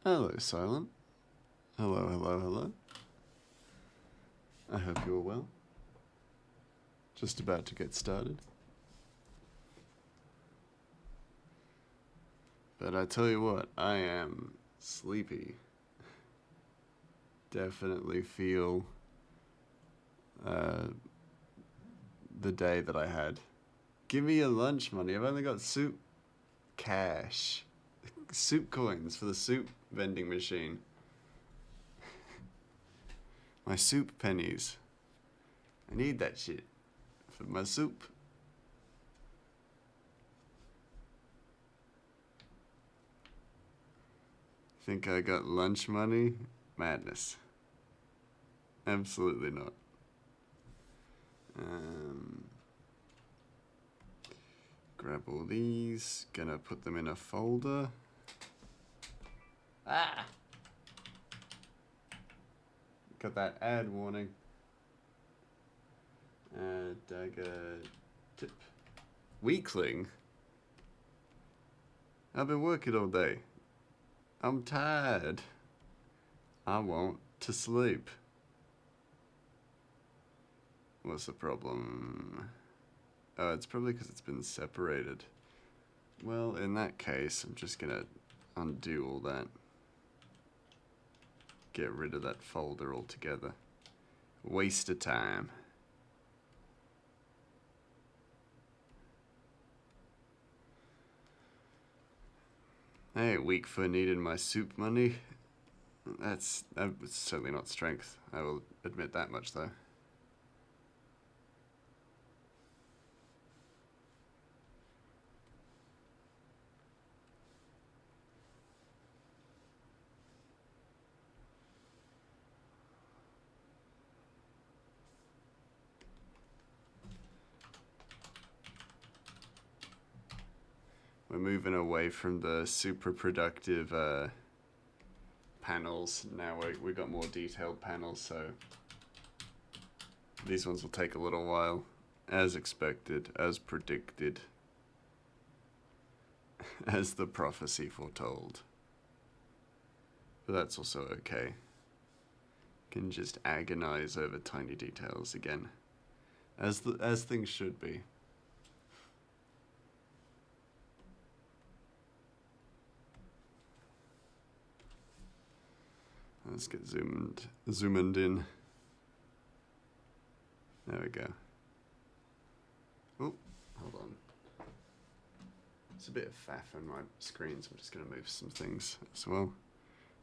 Hello, Silent. Hello, hello, hello. I hope you're well. Just about to get started. But I tell you what, I am sleepy. Definitely feel the day that I had. Give me your lunch money. I've only got soup cash. Soup coins for the soup vending machine. My soup pennies. I need that shit for my soup. Think I got lunch money? Madness. Absolutely not. Grab all these. Gonna put them in a folder. Ah! Got that ad warning. Dagger tip. Weakling? I've been working all day. I'm tired. I want to sleep. What's the problem? Oh, it's probably because it's been separated. Well, in that case, I'm just gonna undo all that. Get rid of that folder altogether. Waste of time. Hey, weak for needing my soup money. That's certainly not strength. I will admit that much, though. We're moving away from the super productive panels. Now we got more detailed panels, so these ones will take a little while, as expected, as predicted, as the prophecy foretold. But that's also okay. Can just agonize over tiny details again, as things should be. Let's get zoomed in. There we go. Oh, hold on. It's a bit of faff on my screen, so I'm just going to move some things as well.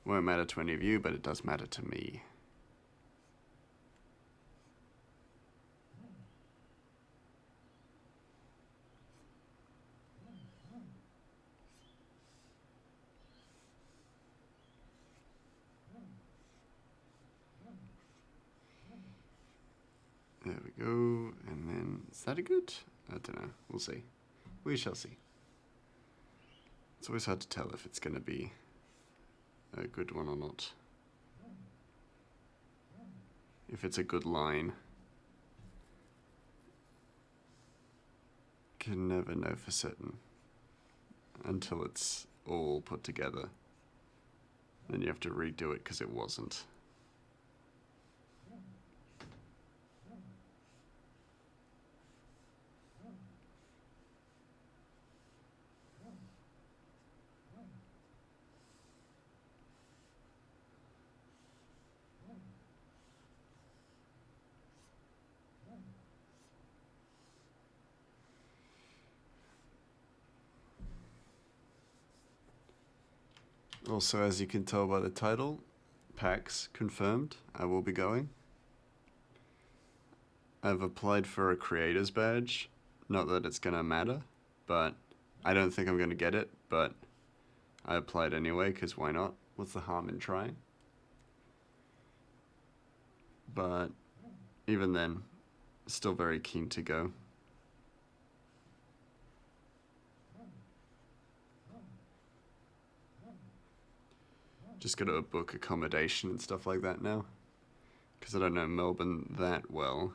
Won't matter to any of you, but it does matter to me. There we go, and then, is that a good? I don't know, we'll see. We shall see. It's always hard to tell if it's going to be a good one or not. If it's a good line. Can never know for certain until it's all put together. Then you have to redo it because it wasn't. Also, as you can tell by the title, PAX confirmed. I will be going. I've applied for a creator's badge. Not that it's gonna matter, but I don't think I'm gonna get it, but I applied anyway, because why not? What's the harm in trying? But even then, still very keen to go. Just gotta book accommodation and stuff like that now, because I don't know Melbourne that well.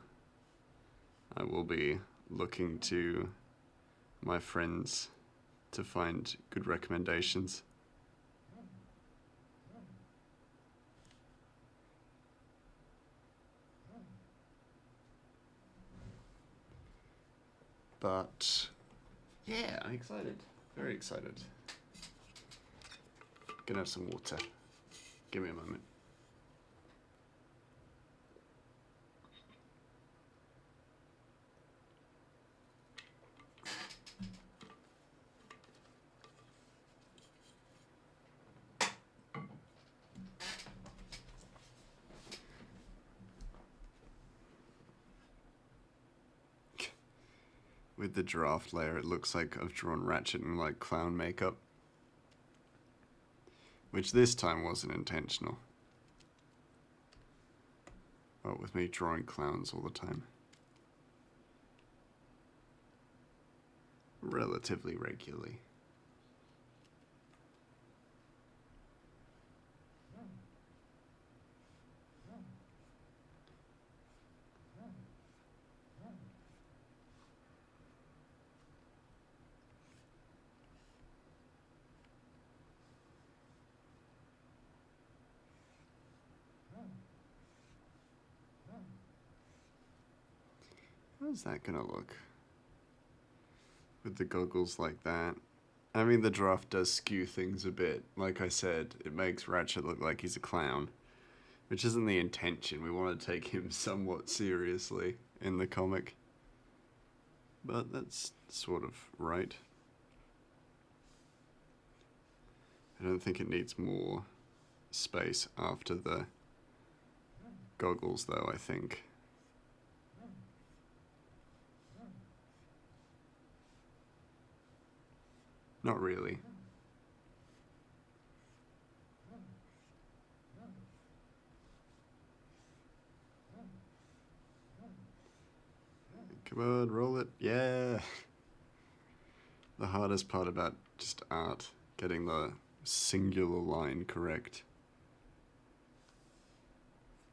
I will be looking to my friends to find good recommendations. But yeah, I'm excited. Very excited. Gonna have some water. Give me a moment. With the draft layer, it looks like I've drawn Ratchet in like clown makeup. Which this time wasn't intentional. But with me drawing clowns all the time. Relatively regularly. How's that gonna look? With the goggles like that. I mean, the draft does skew things a bit. Like I said, it makes Ratchet look like he's a clown. Which isn't the intention. We want to take him somewhat seriously in the comic. But that's sort of right. I don't think it needs more space after the goggles, though, I think. Not really. Come on, roll it. Yeah! The hardest part about just art, getting the singular line correct.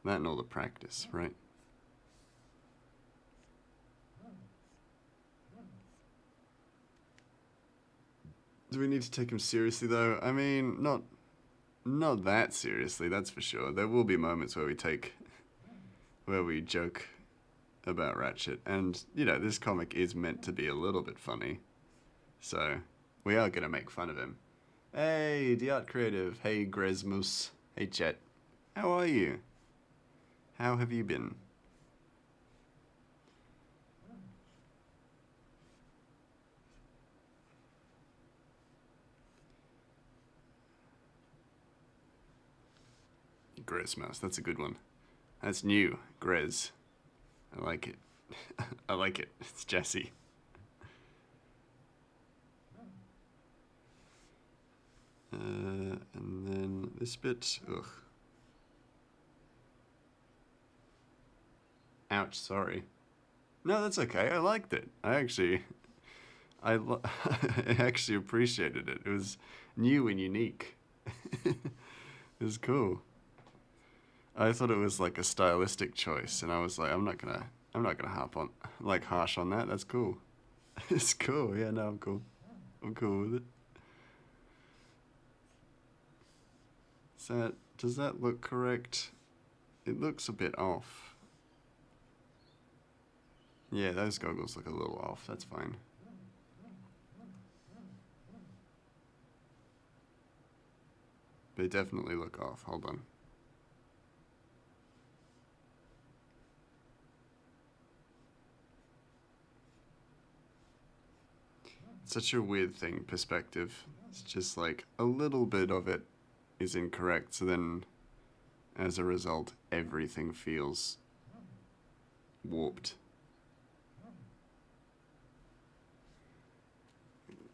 That and all the practice, right? Do we need to take him seriously, though? I mean, not that seriously, that's for sure. There will be moments where we joke about Ratchet, and, you know, this comic is meant to be a little bit funny. So, we are gonna make fun of him. Hey, the Art Creative. Hey, Gresmus. Hey, Chet. How are you? How have you been? Gresmus, that's a good one. That's new. Gres. I like it. I like it. It's Jesse. And then this bit. Ugh. Ouch, sorry. No, that's okay. I liked it. I actually appreciated it. It was new and unique. It was cool. I thought it was like a stylistic choice, and I was like, I'm not gonna harsh on that. That's cool. It's cool. Yeah, no, I'm cool. I'm cool with it. Does that look correct? It looks a bit off. Yeah, those goggles look a little off. That's fine. They definitely look off. Hold on. Such a weird thing, perspective. It's just like a little bit of it is incorrect, so then as a result, everything feels warped.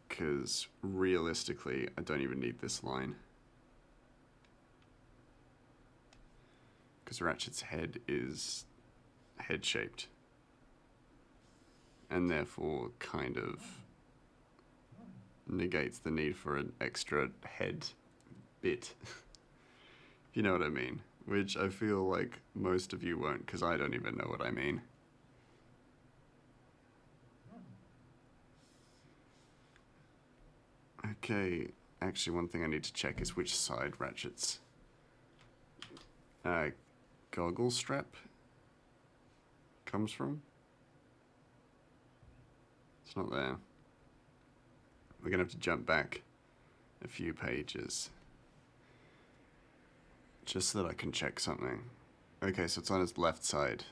Because realistically, I don't even need this line. Because Ratchet's head is head-shaped. And therefore kind of negates the need for an extra head bit. You know what I mean? Which I feel like most of you won't, because I don't even know what I mean. Okay, actually one thing I need to check is which side Ratchet's goggle strap comes from. It's not there. We're going to have to jump back a few pages. Just so that I can check something. Okay, so it's on his left side.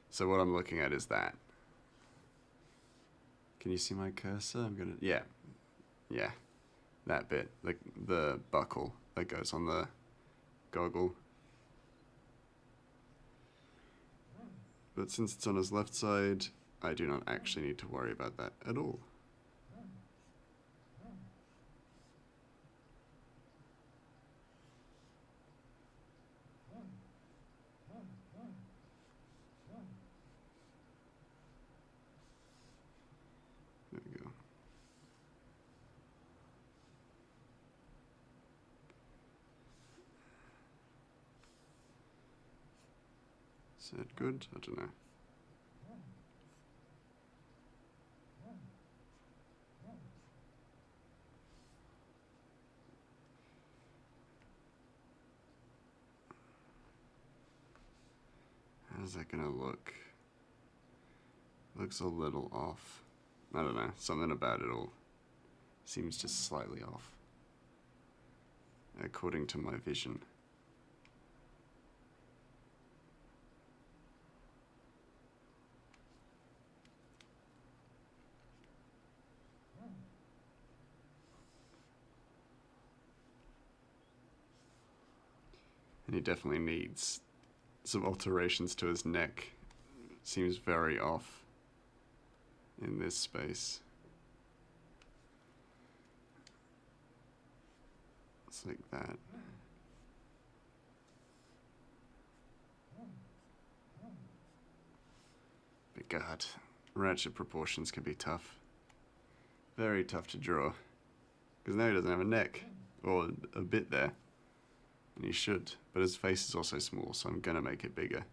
So what I'm looking at is that. Can you see my cursor? I'm gonna, yeah. Yeah. That bit, like the buckle that goes on the goggle. But since it's on his left side, I do not actually need to worry about that at all. There we go. Is that good? I don't know. How's that gonna look? Looks a little off. I don't know. Something about it all seems just slightly off. According to my vision. And he definitely needs some alterations to his neck. Seems very off in this space. It's like that. But God, ratchet proportions can be tough. Very tough to draw. Because now he doesn't have a neck. Or a bit there. And he should. But his face is also small, so I'm gonna make it bigger.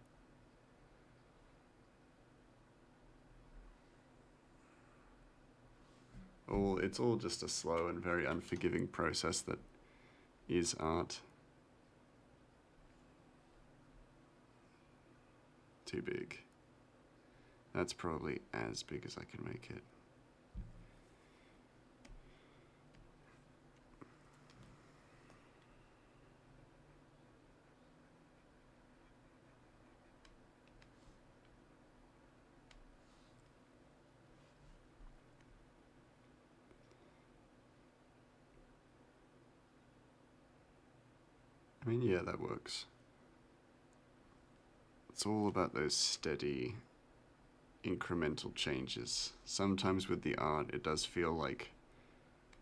It's all just a slow and very unforgiving process that is art. Too big. That's probably as big as I can make it. I mean, yeah, that works. It's all about those steady, incremental changes. Sometimes with the art, it does feel like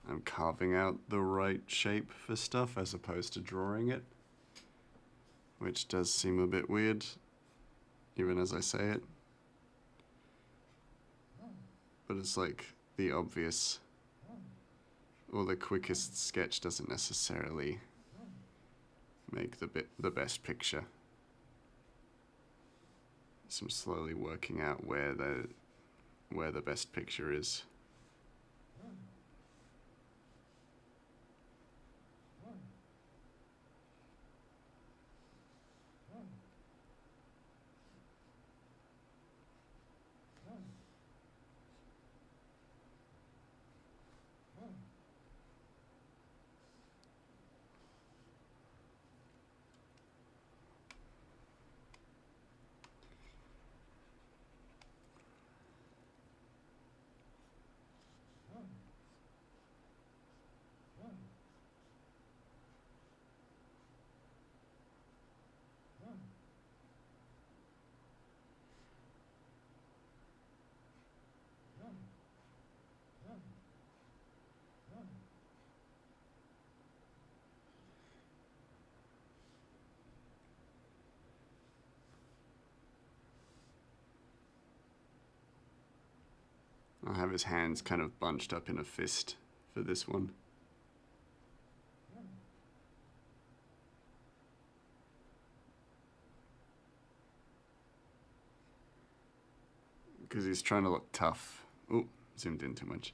I'm carving out the right shape for stuff as opposed to drawing it, which does seem a bit weird, even as I say it. But it's like the obvious or the quickest sketch doesn't necessarily make the best picture. So I'm slowly working out where the best picture is. I'll have his hands kind of bunched up in a fist for this one. Because he's trying to look tough. Ooh, zoomed in too much.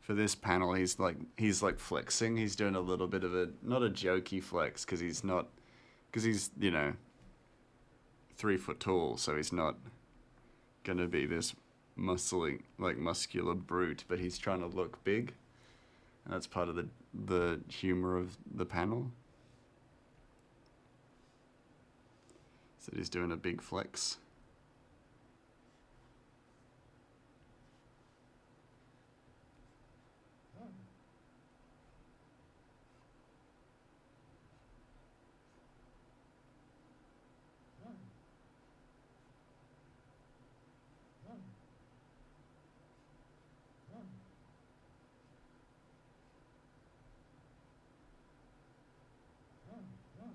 For this panel, he's like flexing. He's doing a little bit of not a jokey flex, because he's, you know, 3 foot tall, so he's not gonna be this muscular brute, but he's trying to look big, and that's part of the humor of the panel. So he's doing a big flex.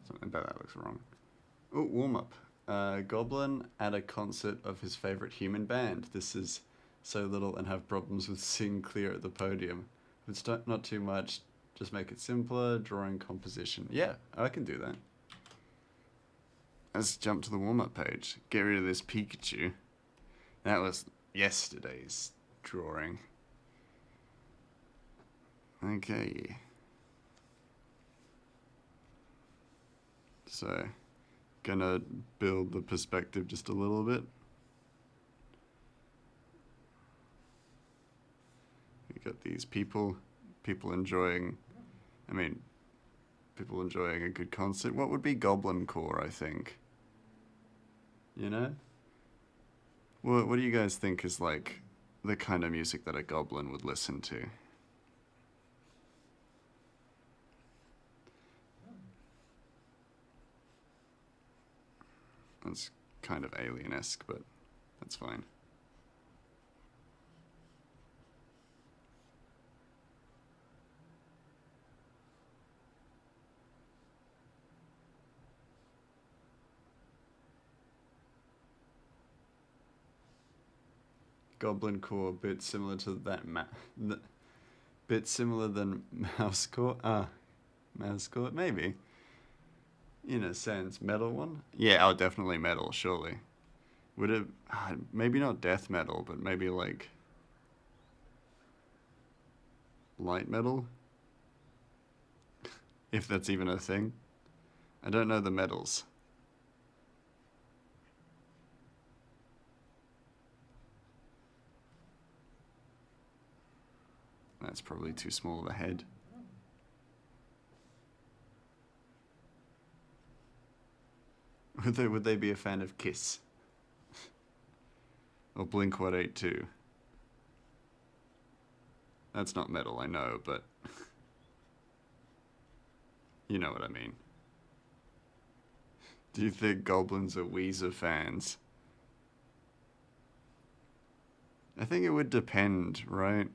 Something about that looks wrong. Oh, warm up. Goblin at a concert of his favorite human band. This is so little and have problems with seeing clear at the podium. If it's not too much, just make it simpler. Drawing composition. Yeah, I can do that. Let's jump to the warm up page. Get rid of this Pikachu. That was yesterday's drawing. Okay. So, gonna build the perspective just a little bit. We got these people enjoying, people enjoying a good concert. What would be Goblin Core, I think? You know? What do you guys think is like the kind of music that a goblin would listen to? That's kind of alien-esque, but that's fine. Goblin Core, bit similar to that bit similar than Mouse Core. Mouse Core, maybe. In a sense, metal one? Yeah, oh, definitely metal, surely. Would it, maybe not death metal, but maybe like light metal? If that's even a thing. I don't know the metals. That's probably too small of a head. Would they be a fan of Kiss? Or Blink-182? That's not metal, I know, but you know what I mean. Do you think goblins are Weezer fans? I think it would depend, right?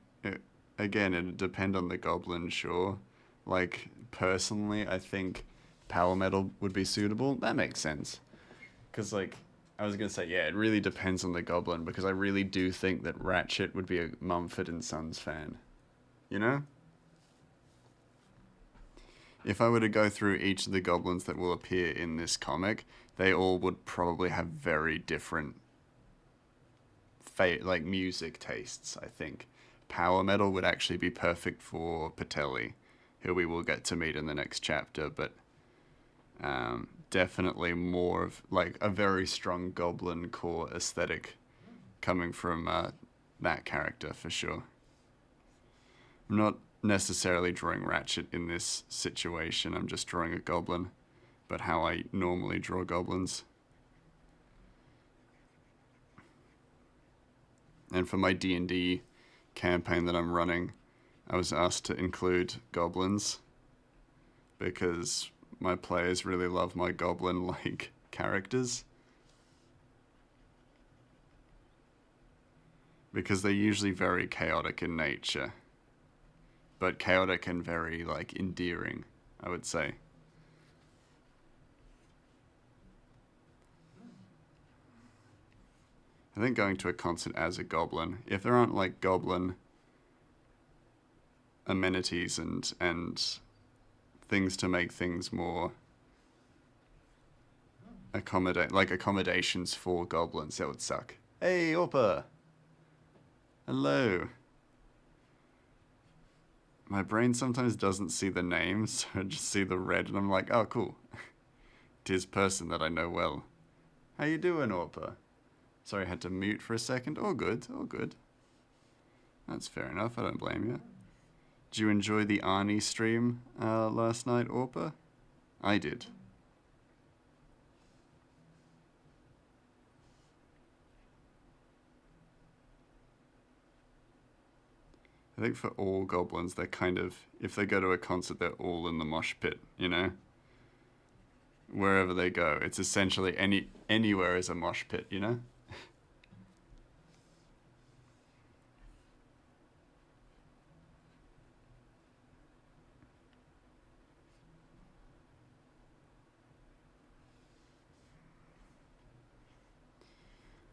Again, it'd depend on the goblin, sure. Like, personally, I think power metal would be suitable. That makes sense. Because, like, I was going to say, yeah, it really depends on the goblin, because I really do think that Ratchet would be a Mumford and Sons fan. You know? If I were to go through each of the goblins that will appear in this comic, they all would probably have very different music tastes, I think. Power metal would actually be perfect for Patelli, who we will get to meet in the next chapter, but definitely more of like a very strong goblin core aesthetic coming from that character for sure. I'm not necessarily drawing Ratchet in this situation, I'm just drawing a goblin, but how I normally draw goblins. And for my D&D campaign that I'm running, I was asked to include goblins because my players really love my goblin-like characters. Because they're usually very chaotic in nature. But chaotic and very, like, endearing, I would say. I think going to a concert as a goblin, if there aren't, like, goblin amenities and things to make things more accommodations for goblins, that would suck. Hey, Orpa! Hello. My brain sometimes doesn't see the names, so I just see the red and I'm like, oh, cool. 'Tis person that I know well. How you doing, Orpa? Sorry, I had to mute for a second. All good, all good. That's fair enough, I don't blame you. Did you enjoy the Arnie stream last night, Orpa? I did. I think for all goblins, they're kind of, if they go to a concert, they're all in the mosh pit, you know? Wherever they go, it's essentially anywhere is a mosh pit, you know?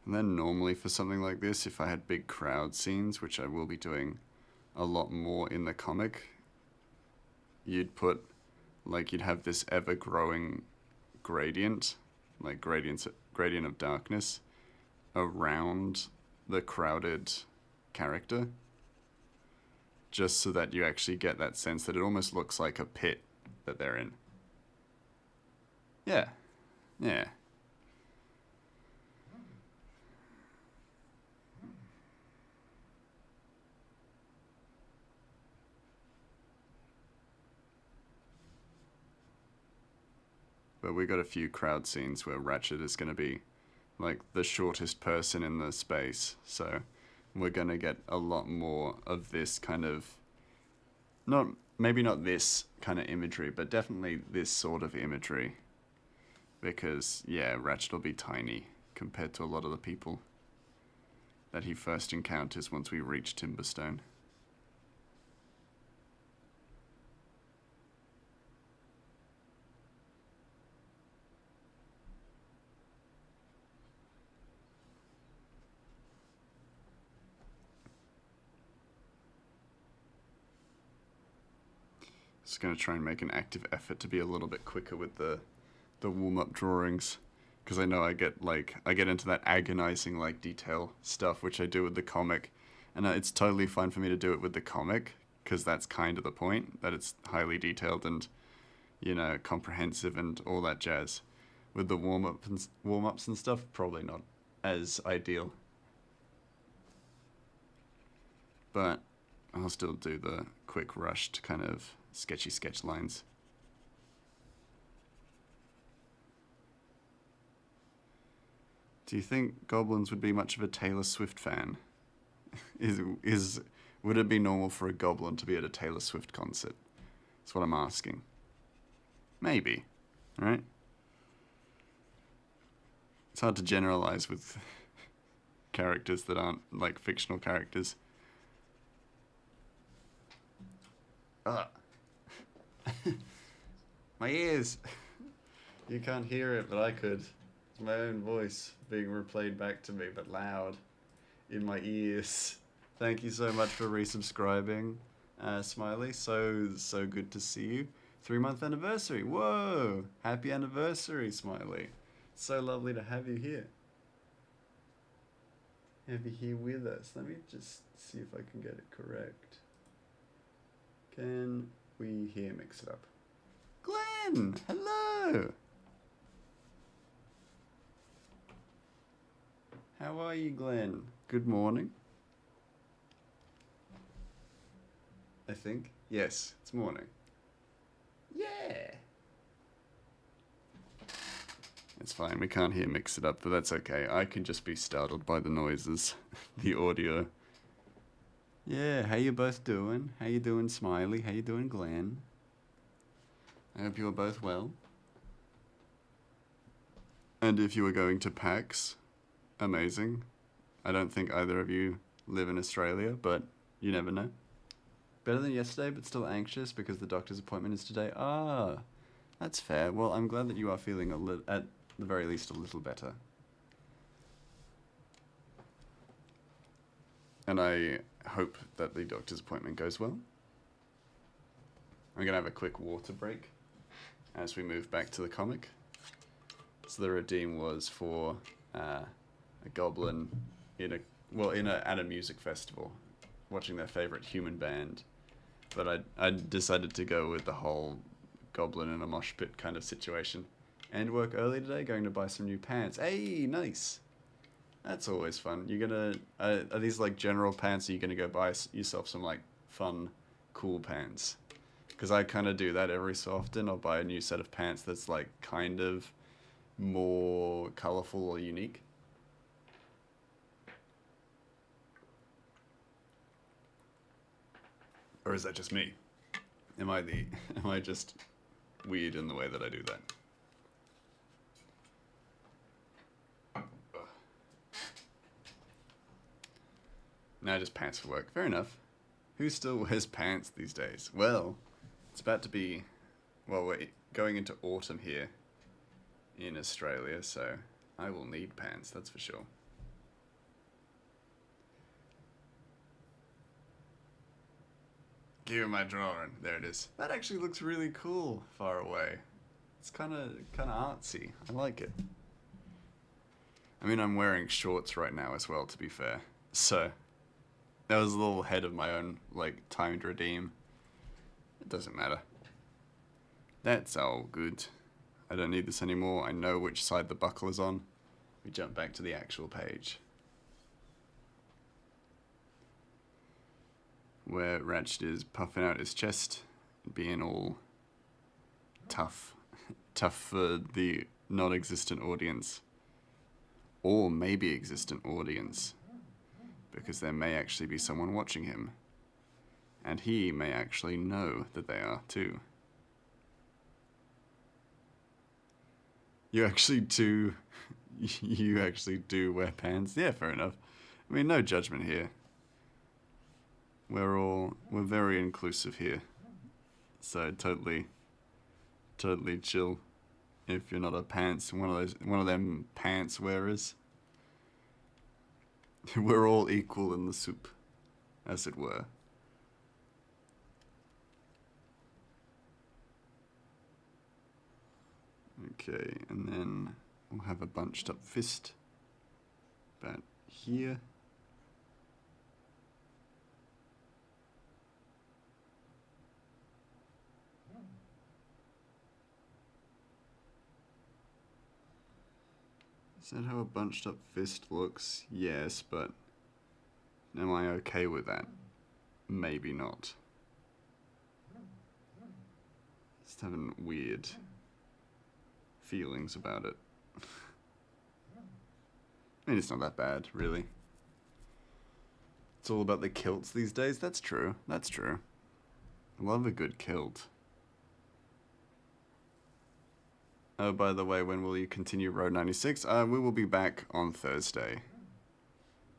And then normally for something like this, if I had big crowd scenes, which I will be doing a lot more in the comic, you'd put, like, you'd have this ever-growing gradient, like gradient of darkness, around the crowded character, just so that you actually get that sense that it almost looks like a pit that they're in. Yeah, yeah. But we got a few crowd scenes where Ratchet is going to be like the shortest person in the space, so we're going to get a lot more of this kind of, maybe not this kind of imagery, but definitely this sort of imagery, because yeah, Ratchet will be tiny compared to a lot of the people that he first encounters once we reach Timberstone. Just going to try and make an active effort to be a little bit quicker with the warm-up drawings, because I know I get into that agonizing like detail stuff, which I do with the comic, and it's totally fine for me to do it with the comic, because that's kind of the point, that it's highly detailed and, you know, comprehensive and all that jazz. With the warm-ups and stuff, probably not as ideal, but I'll still do the quick rushed kind of sketchy sketch lines. Do you think goblins would be much of a Taylor Swift fan? Would it be normal for a goblin to be at a Taylor Swift concert? That's what I'm asking. Maybe, right? It's hard to generalize with characters that aren't like fictional characters. My ears! You can't hear it, but I could. It's my own voice being replayed back to me, but loud in my ears. Thank you so much for resubscribing, Smiley. So good to see you. 3-month anniversary. Whoa! Happy anniversary, Smiley. So lovely to have you here. Have you here with us. Let me just see if I can get it correct. Can we here mix it up? Glenn! Hello! How are you, Glenn? Good morning. I think. Yes, it's morning. Yeah! It's fine, we can't hear mix it up, but that's okay. I can just be startled by the noises, the audio. Yeah, how you both doing? How you doing, Smiley? How you doing, Glenn? I hope you are both well. And if you are going to PAX, amazing. I don't think either of you live in Australia, but you never know. Better than yesterday, but still anxious because the doctor's appointment is today. Ah, that's fair. Well, I'm glad that you are feeling at the very least a little better. And I hope that the doctor's appointment goes well. I'm going to have a quick water break as we move back to the comic. So the redeem was for a goblin at a music festival, watching their favorite human band. But I decided to go with the whole goblin in a mosh pit kind of situation. And work early today, going to buy some new pants. Hey, nice. That's always fun. You're gonna are these like general pants? Or are you gonna go buy yourself some like fun, cool pants? Because I kind of do that every so often. I'll buy a new set of pants that's like kind of more colorful or unique. Or is that just me? Am I the am I just weird in the way that I do that? No, just pants for work. Fair enough. Who still wears pants these days? Well, it's about to be... Well, we're going into autumn here in Australia, so I will need pants, that's for sure. Give me my drawing. There it is. That actually looks really cool far away. It's kind of artsy. I like it. I mean, I'm wearing shorts right now as well, to be fair. So... That was a little ahead of my own, like, timed redeem. It doesn't matter. That's all good. I don't need this anymore. I know which side the buckle is on. We jump back to the actual page. Where Ratchet is puffing out his chest, being all tough. Tough for the non-existent audience. Or maybe existent audience. Because there may actually be someone watching him. And he may actually know that they are, too. You actually do wear pants? Yeah, fair enough. I mean, no judgment here. We're very inclusive here. So totally chill if you're not a pants, one of them pants wearers. We're all equal in the soup, as it were. Okay, and then we'll have a bunched up fist about here. Is that how a bunched up fist looks? Yes, but am I okay with that? Maybe not. Just having weird feelings about it. I mean, it's not that bad, really. It's all about the kilts these days. That's true. That's true. I love a good kilt. Oh, by the way, when will you continue Road 96? We will be back on Thursday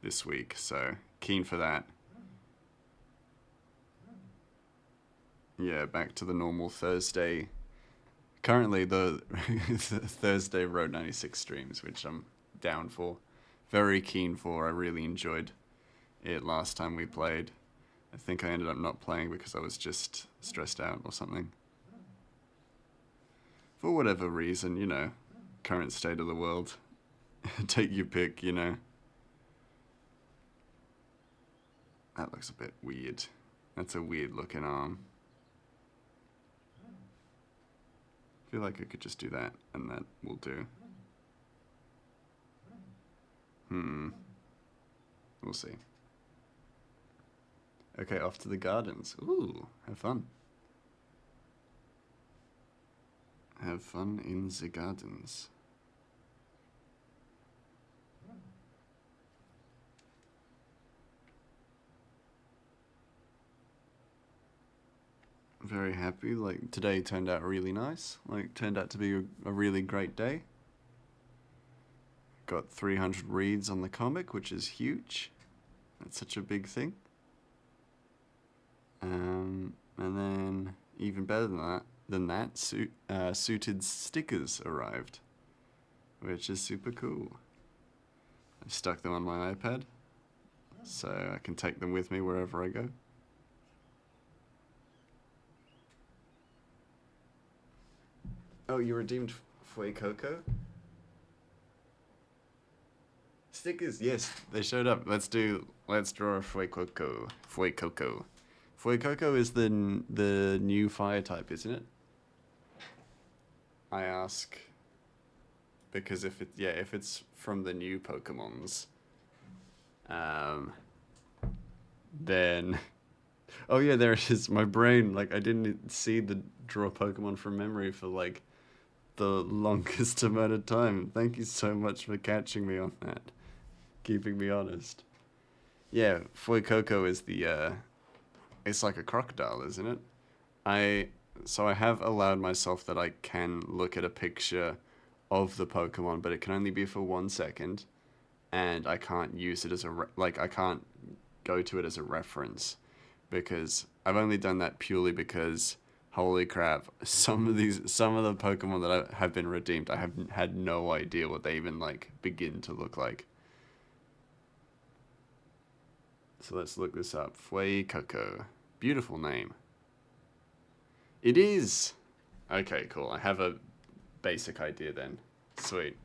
this week, so keen for that. Yeah, back to the normal Thursday. Currently, the Thursday Road 96 streams, which I'm down for. Very keen for. I really enjoyed it last time we played. I think I ended up not playing because I was just stressed out or something. For whatever reason, you know, current state of the world. Take your pick, you know. That looks a bit weird. That's a weird looking arm. I feel like I could just do that, and that will do. We'll see. Okay, off to the gardens. Ooh, have fun. Have fun in the gardens. Very happy. Like, today turned out really nice. Like, turned out to be a really great day. Got 300 reads on the comic, which is huge. That's such a big thing. And then, even better than that, suited stickers arrived, which is super cool. I've stuck them on my iPad, so I can take them with me wherever I go. Oh, you redeemed Fue Coco? Stickers, yes, they showed up. Let's draw a Fue Coco. Fue Coco. Fue Coco is the new fire type, isn't it? I ask because if it's from the new Pokemons, Um, then, oh yeah, there it is. My brain, like, I didn't see the draw Pokemon from memory for like the longest amount of time. Thank you so much for catching me on that, keeping me honest. Yeah, Fuecoco is it's like a crocodile, isn't it? I so I have allowed myself that I can look at a picture of the Pokemon, but it can only be for 1 second, and I can't use it as I can't go to it as a reference because I've only done that purely because holy crap, some of the Pokemon that have been redeemed, I have had no idea what they even like begin to look like. So let's look this up. Fuecoco. Beautiful name. It is. Okay, cool. I have a basic idea then. Sweet.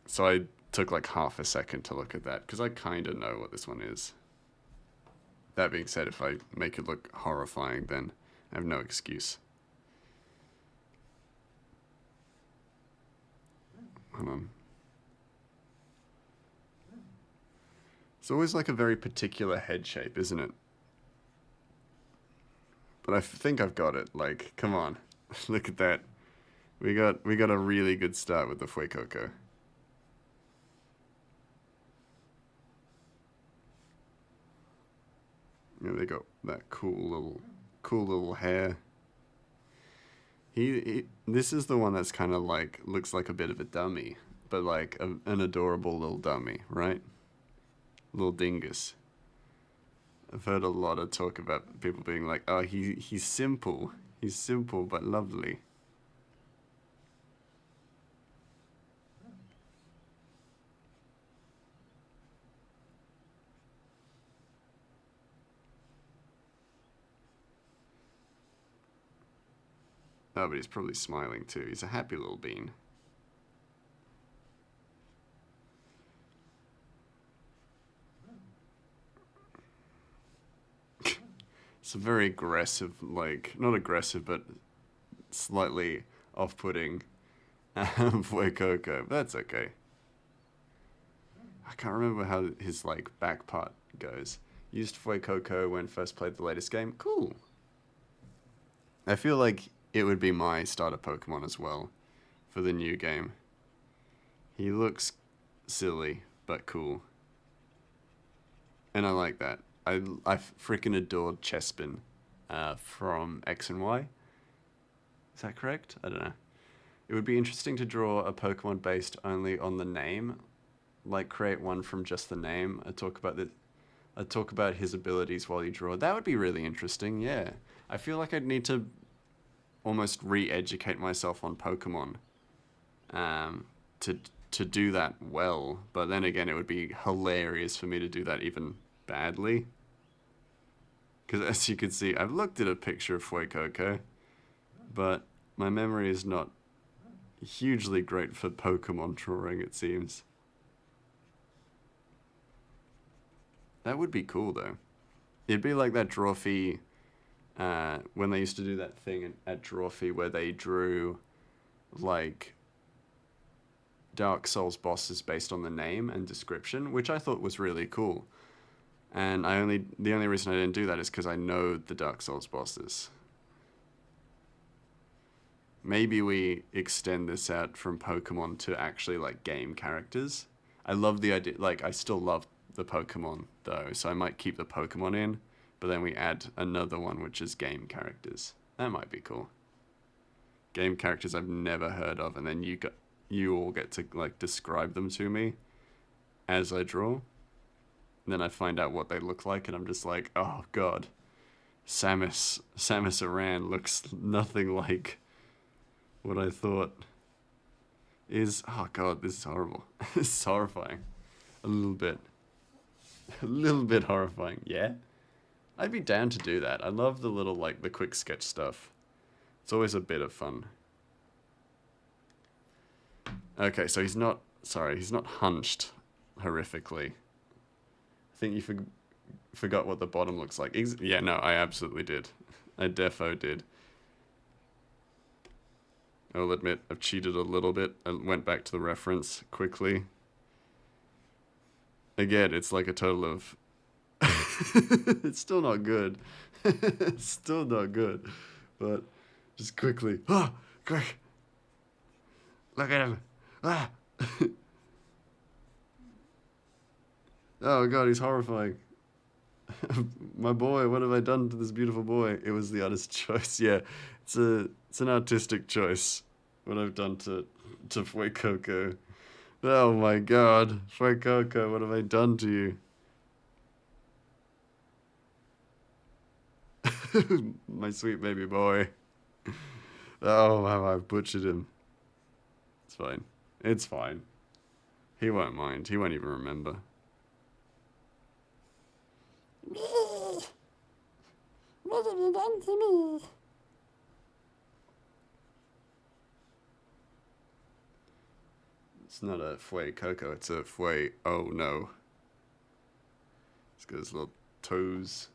So I took like half a second to look at that because I kind of know what this one is. That being said, if I make it look horrifying, then I have no excuse. Hold on. It's always like a very particular head shape, isn't it? But I think I've got it. Like, come on. Look at that. We got a really good start with the Fuecoco. Yeah, they got that cool little hair. This is the one that's kind of like looks like a bit of a dummy, but like an adorable little dummy, right? Little dingus. I've heard a lot of talk about people being like, "Oh, he's simple. He's simple but lovely." Oh, but he's probably smiling too. He's a happy little bean. It's a very aggressive, like, not aggressive, but slightly off-putting Fuecoco. But that's okay. I can't remember how his, like, back part goes. Used Fuecoco when first played the latest game. Cool. I feel like it would be my starter Pokemon as well for the new game. He looks silly, but cool. And I like that. I freaking adored Chespin from X and Y. Is that correct? I don't know. It would be interesting to draw a Pokemon based only on the name, like create one from just the name. I talk about his abilities while you draw. That would be really interesting. Yeah, I feel like I'd need to almost re-educate myself on Pokemon, um, to do that well. But then again, it would be hilarious for me to do that even badly. Because as you can see, I've looked at a picture of Fuecoco, but my memory is not hugely great for Pokemon drawing, it seems. That would be cool, though. It'd be like that Drawfee, when they used to do that thing at Drawfee where they drew, like, Dark Souls bosses based on the name and description, which I thought was really cool. And the only reason I didn't do that is because I know the Dark Souls bosses. Maybe we extend this out from Pokemon to actually like game characters. I love the idea, like I still love the Pokemon though, so I might keep the Pokemon in, but then we add another one which is game characters. That might be cool. Game characters I've never heard of, and then you all get to like describe them to me as I draw. And then I find out what they look like, and I'm just like, oh god, Samus Aran looks nothing like what I thought is. Oh god, this is horrible. This is horrifying. A little bit horrifying. Yeah, I'd be down to do that. I love the little like the quick sketch stuff. It's always a bit of fun. Okay, so he's not. Sorry, he's not hunched horrifically. I think you forgot what the bottom looks like. Yeah, no, I absolutely did. I defo did. I'll admit I've cheated a little bit. I went back to the reference quickly. Again, it's like a total of... It's still not good. It's still not good. But just quickly. Ah, quick. Look at him. Ah. Oh god, he's horrifying. My boy, what have I done to this beautiful boy? It was the artist's choice. Yeah, it's an artistic choice. What I've done to Fue Coco. Oh my god, Fue Coco, what have I done to you? My sweet baby boy. Oh, how I've butchered him. It's fine. It's fine. He won't mind. He won't even remember. Me. What have you done to me? It's not a Fue Coco, it's a Fue oh no. He's got his little toes.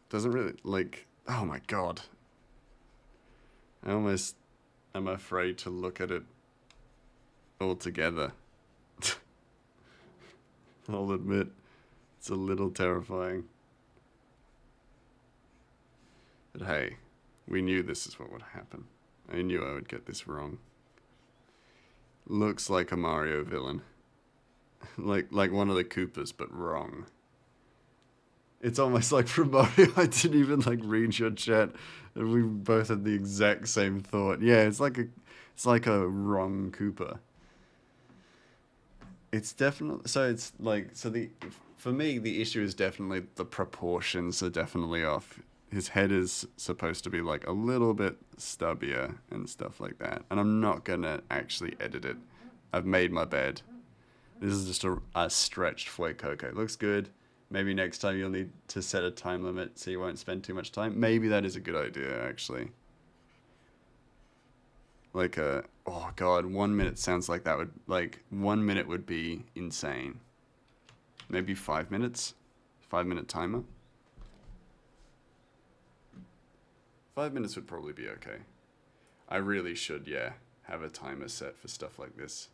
Doesn't really, like, oh my god. I almost am afraid to look at it all together. I'll admit, it's a little terrifying. But hey, we knew this is what would happen. I knew I would get this wrong. Looks like a Mario villain. like one of the Koopas, but wrong. It's almost like from Mario, I didn't even like read your chat, and we both had the exact same thought. Yeah, it's like a wrong Koopa. It's definitely for me the issue is definitely the proportions are definitely off. His head is supposed to be like a little bit stubbier and stuff like that, and I'm not gonna actually edit it. I've made my bed. This is just a stretched Fue Coco. It looks good. Maybe next time you'll need to set a time limit so you won't spend too much time. Maybe that is a good idea, actually. Like oh god, 1 minute sounds like that would, 1 minute would be insane. Maybe 5 minutes? 5 minute timer? 5 minutes would probably be okay. I really should, yeah, have a timer set for stuff like this.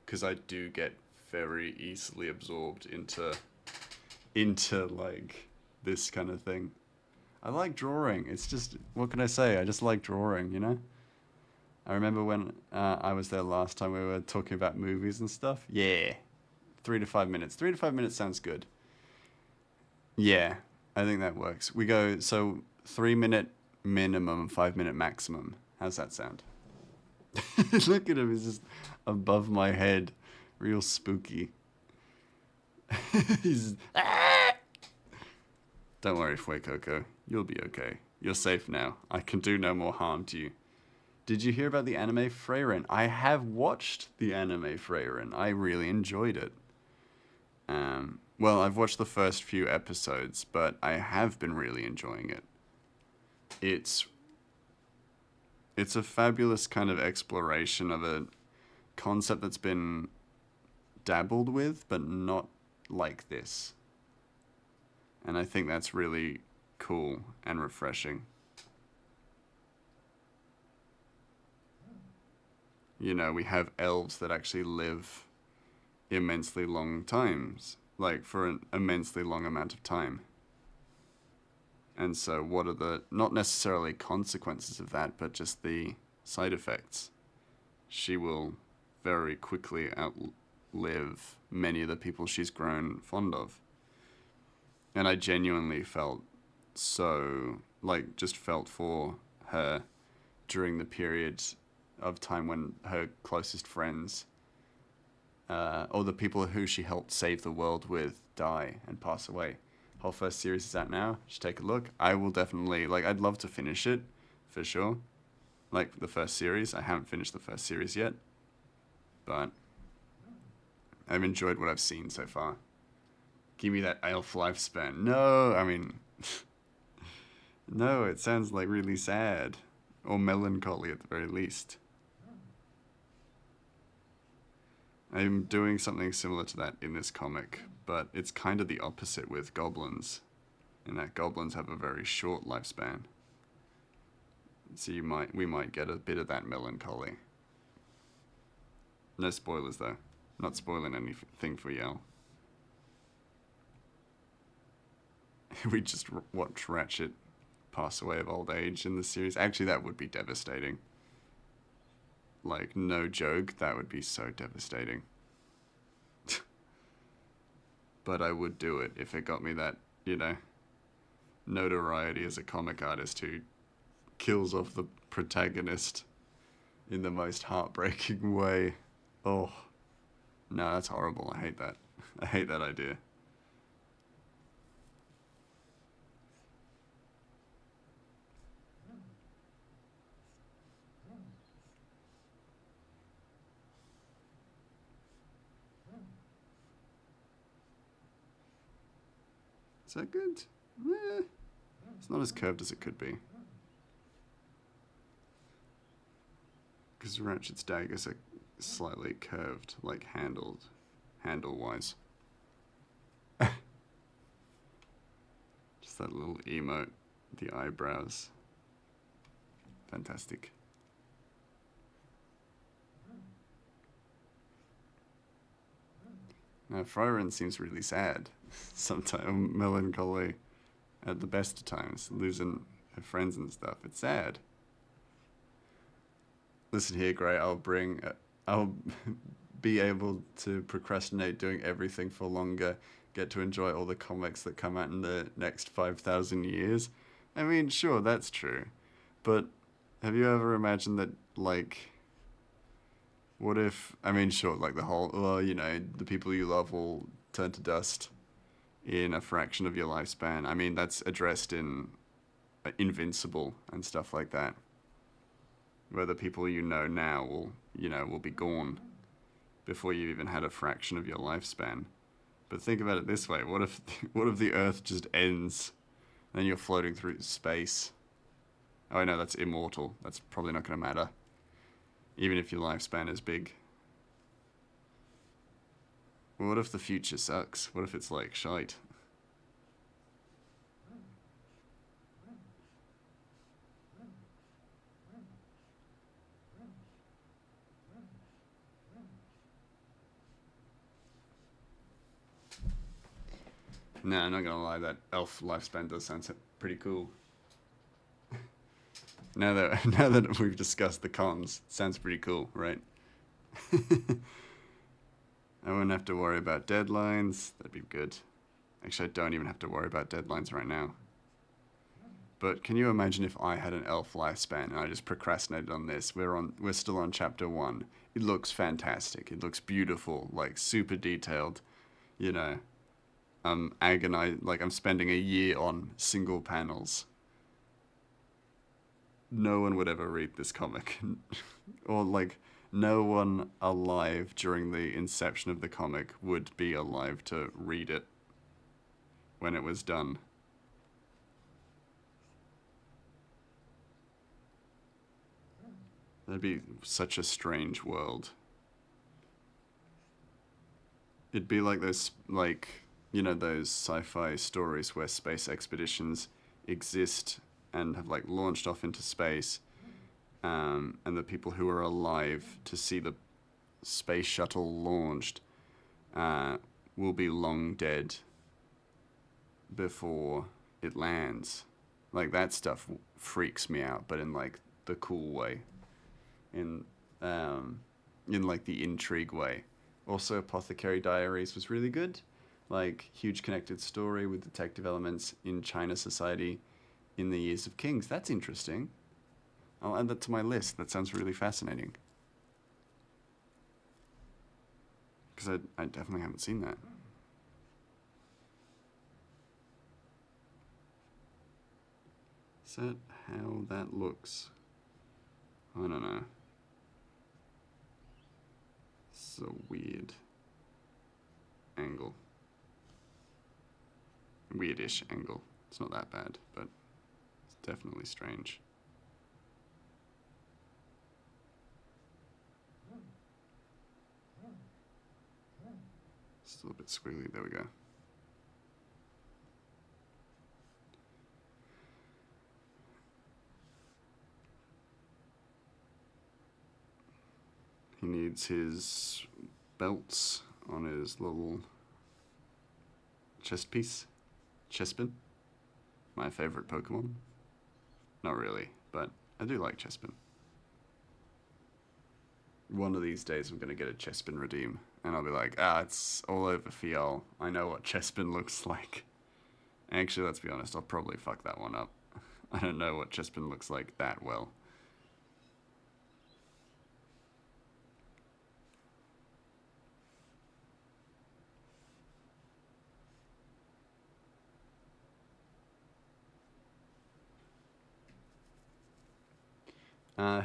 Because I do get very easily absorbed into like this kind of thing. I like drawing. It's just, what can I say? I just like drawing, you know? I remember when I was there last time, we were talking about movies and stuff. Yeah. 3 to 5 minutes. 3 to 5 minutes sounds good. Yeah, I think that works. We go, so 3 minute minimum, 5 minute maximum. How's that sound? Look at him, he's just above my head. Real spooky. He's... Don't worry, Fue Coco. You'll be okay. You're safe now. I can do no more harm to you. Did you hear about the anime Freyren? I have watched the anime Freyren. I really enjoyed it. Well, I've watched the first few episodes, but I have been really enjoying it. It's a fabulous kind of exploration of a concept that's been dabbled with, but not like this. And I think that's really cool and refreshing. You know, we have elves that actually live immensely long times, like for an immensely long amount of time. And so what are the, not necessarily consequences of that, but just the side effects? She will very quickly outlive many of the people she's grown fond of. And I genuinely felt so, just felt for her during the period of time when her closest friends, or the people who she helped save the world with, die and pass away. Whole first series is out now. Just take a look. I will definitely, I'd love to finish it, for sure. The first series. I haven't finished the first series yet. But I've enjoyed what I've seen so far. Give me that elf lifespan. No, I mean... no, it sounds really sad. Or melancholy at the very least. I'm doing something similar to that in this comic, but it's kind of the opposite with goblins, in that goblins have a very short lifespan. So we might get a bit of that melancholy. No spoilers though. Not spoiling anything for y'all. We just watch Ratchet pass away of old age in the series. Actually, that would be devastating. Like, no joke, that would be so devastating. But I would do it if it got me that, you know, notoriety as a comic artist who kills off the protagonist in the most heartbreaking way. Oh, no, that's horrible. I hate that. I hate that idea. Is that good? Eh, it's not as curved as it could be. Because Ratchet's daggers are slightly curved, like handle-wise. Just that little emote, the eyebrows. Fantastic. Now, Fryron seems really sad. Sometimes melancholy at the best of times, losing her friends and stuff. It's sad. Listen here, Gray. I'll be able to procrastinate doing everything for longer. Get to enjoy all the comics that come out in the next 5,000 years. I mean, sure, that's true, but have you ever imagined that, like, what if? I mean, sure, like the whole, well, you know, the people you love will turn to dust in a fraction of your lifespan. I mean, that's addressed in Invincible and stuff like that, where the people you know now will be gone before you've even had a fraction of your lifespan. But think about it this way: what if the Earth just ends, and then you're floating through space? Oh, I know that's immortal. That's probably not going to matter, even if your lifespan is big. What if the future sucks? What if it's like shite? No, I'm not gonna lie, that elf lifespan does sound pretty cool. Now that we've discussed the cons, it sounds pretty cool, right? I wouldn't have to worry about deadlines. That'd be good. Actually, I don't even have to worry about deadlines right now. But can you imagine if I had an elf lifespan and I just procrastinated on this? We're still on chapter 1. It looks fantastic. It looks beautiful, like super detailed. You know, I'm agonized. Like I'm spending a year on single panels. No one would ever read this comic, or like no one alive during the inception of the comic would be alive to read it when it was done. That'd be such a strange world. It'd be like those, like, you know, those sci-fi stories where space expeditions exist and have like launched off into space, and the people who are alive to see the space shuttle launched will be long dead before it lands. Like that stuff freaks me out, but in like the cool way, in like the intrigue way. Also, Apothecary Diaries was really good. Like huge connected story with detective elements in China society in the Years of Kings. That's interesting. I'll add that to my list. That sounds really fascinating. Because I definitely haven't seen that. Is that how that looks? I don't know. It's a weird angle. Weirdish angle. It's not that bad, but it's definitely strange. Still a bit squiggly. There we go. He needs his belts on his little chest piece. Chespin. My favorite Pokemon. Not really, but I do like Chespin. One of these days I'm going to get a Chespin redeem, and I'll be like, it's all over Fiel. I know what Chespin looks like. Actually, let's be honest, I'll probably fuck that one up. I don't know what Chespin looks like that well.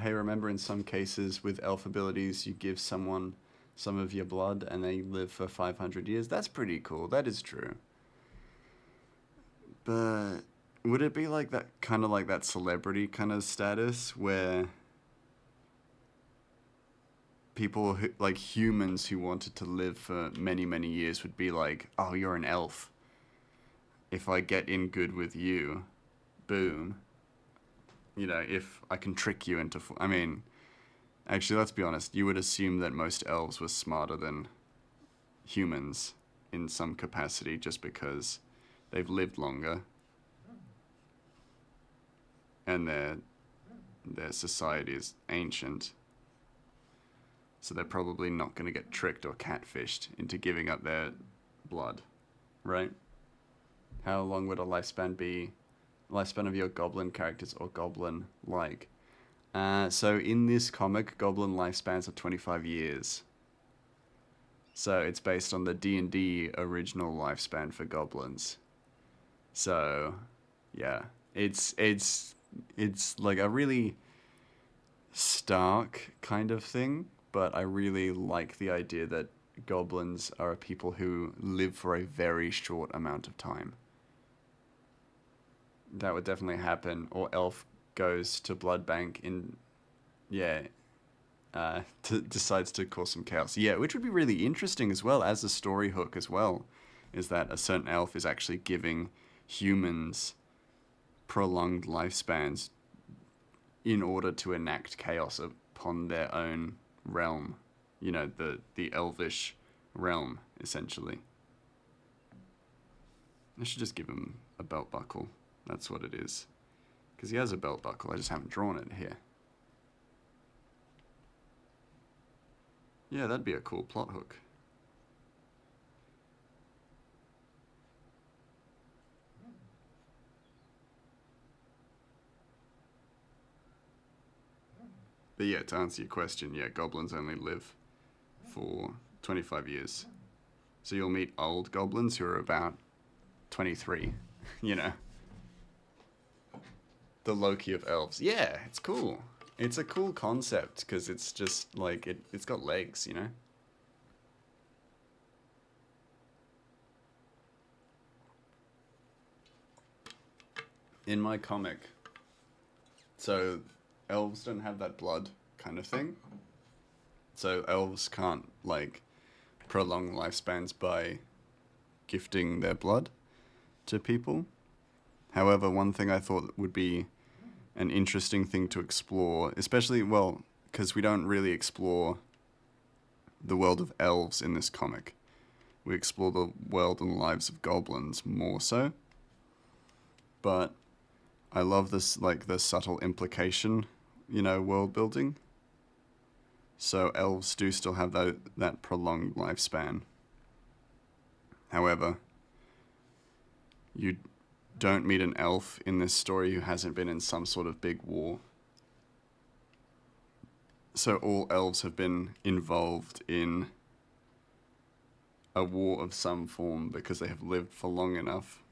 Hey, remember in some cases with elf abilities, you give someone some of your blood and they live for 500 years? That's pretty cool. That is true. But would it be like that, kind of like that celebrity kind of status where people who, like humans who wanted to live for many, many years would be like, oh, you're an elf. If I get in good with you, boom. You know, if I can trick you into... I mean, actually, let's be honest. You would assume that most elves were smarter than humans in some capacity just because they've lived longer. And their society is ancient. So they're probably not going to get tricked or catfished into giving up their blood, right? How long would a lifespan be? Lifespan of your goblin characters or goblin-like? So in this comic, goblin lifespans are 25 years. So it's based on the D&D original lifespan for goblins. So, yeah. It's like a really stark kind of thing, but I really like the idea that goblins are people who live for a very short amount of time. That would definitely happen. Or elf goes to blood bank in, yeah, decides to cause some chaos. Yeah, which would be really interesting as well as a story hook as well, is that a certain elf is actually giving humans prolonged lifespans in order to enact chaos upon their own realm. You know, the elvish realm, essentially. I should just give him a belt buckle. That's what it is. Because he has a belt buckle, I just haven't drawn it here. Yeah, that'd be a cool plot hook. But yeah, to answer your question, yeah, goblins only live for 25 years. So you'll meet old goblins who are about 23, you know. The Loki of elves. Yeah, it's cool. It's a cool concept because it's just like it's got legs, you know. In my comic, so elves don't have that blood kind of thing. So elves can't like prolong lifespans by gifting their blood to people. However, one thing I thought would be an interesting thing to explore, especially, well, because we don't really explore the world of elves in this comic. We explore the world and lives of goblins more so. But I love this, like, the subtle implication, you know, world building. So elves do still have that prolonged lifespan. However, you don't meet an elf in this story who hasn't been in some sort of big war. So all elves have been involved in a war of some form because they have lived for long enough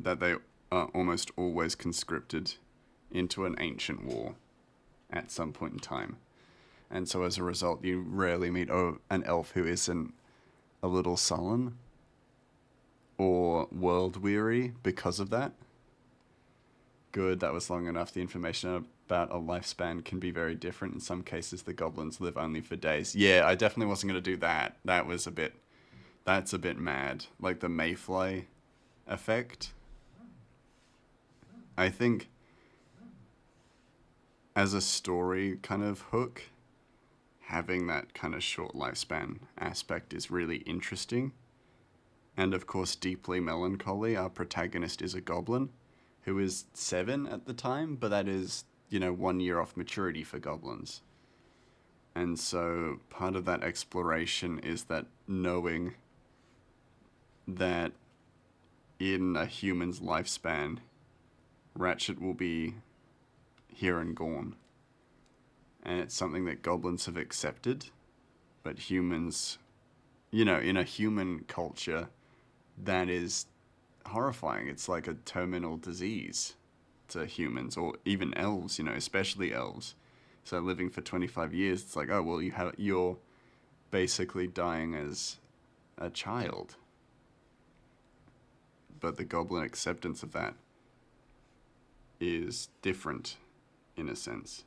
that they are almost always conscripted into an ancient war at some point in time. And so as a result, you rarely meet an elf who isn't a little sullen or world weary because of that. Good, that was long enough. The information about a lifespan can be very different. In some cases, the goblins live only for days. Yeah, I definitely wasn't going to do that. That's a bit mad. Like the mayfly effect. I think as a story kind of hook, having that kind of short lifespan aspect is really interesting. And of course, deeply melancholy. Our protagonist is a goblin who is 7 at the time, but that is, 1 year off maturity for goblins. And so part of that exploration is that knowing that in a human's lifespan, Ratchet will be here and gone. And it's something that goblins have accepted, but humans, in a human culture, that is horrifying. It's like a terminal disease to humans, or even elves, especially elves. So living for 25 years, it's like, oh, well, you're basically dying as a child. But the goblin acceptance of that is different, in a sense.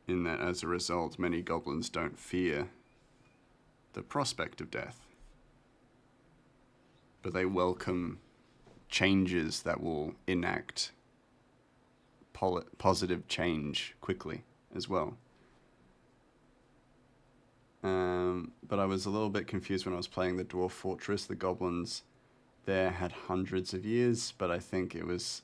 In that, as a result, many goblins don't fear the prospect of death, but they welcome changes that will enact positive change quickly as well. But I was a little bit confused when I was playing the Dwarf Fortress. The goblins there had hundreds of years, but I think it was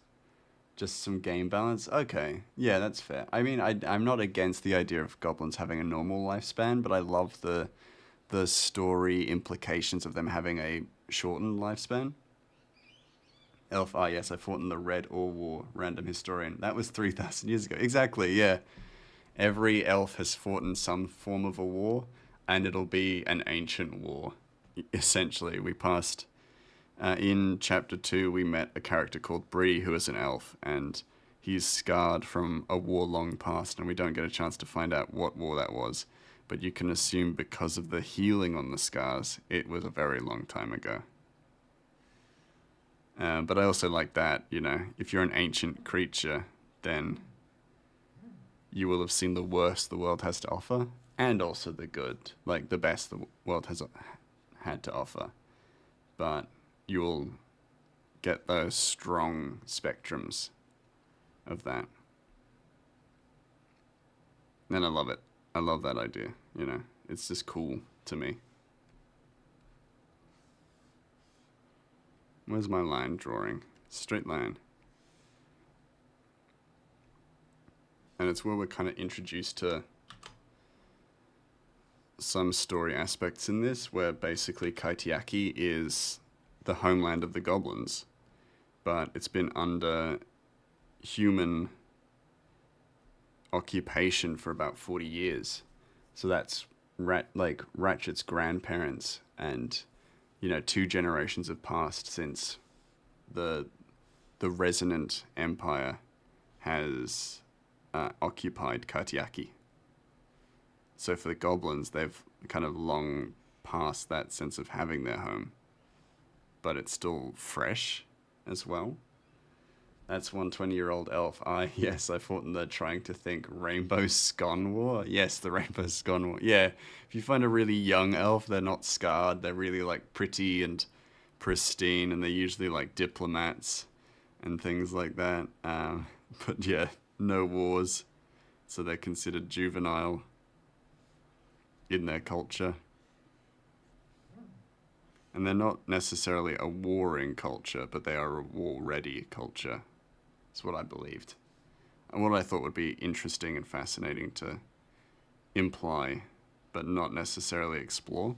just some game balance. Okay, yeah, that's fair. I mean, I'm not against the idea of goblins having a normal lifespan, but I love the story implications of them having a shortened lifespan. Elf, yes, I fought in the Red Ore War, random historian. That was 3,000 years ago. Exactly, yeah. Every elf has fought in some form of a war, and it'll be an ancient war, essentially. We passed... in Chapter 2, we met a character called Bree, who is an elf, and he's scarred from a war long past, and we don't get a chance to find out what war that was. But you can assume because of the healing on the scars, it was a very long time ago. But I also like that, if you're an ancient creature, then you will have seen the worst the world has to offer, and also the good, like the best the world has had to offer. But you'll get those strong spectrums of that. And I love it. I love that idea, It's just cool to me. Where's my line drawing? Straight line. And it's where we're kind of introduced to some story aspects in this, where basically Kaitiaki is the homeland of the goblins, but it's been under human occupation for about 40 years. So that's Ratchet's grandparents, and 2 generations have passed since the Resonant Empire has occupied Kaitiaki. So for the goblins, they've kind of long past that sense of having their home, but it's still fresh as well. That's 120-year-old elf. Yes, I fought in the Trying to Think Rainbow Scone War. Yes, the Rainbow Scone War. Yeah, if you find a really young elf, they're not scarred. They're really pretty and pristine, and they're usually diplomats and things like that. But yeah, no wars, so they're considered juvenile in their culture. And they're not necessarily a warring culture, but they are a war-ready culture. That's what I believed. And what I thought would be interesting and fascinating to imply, but not necessarily explore.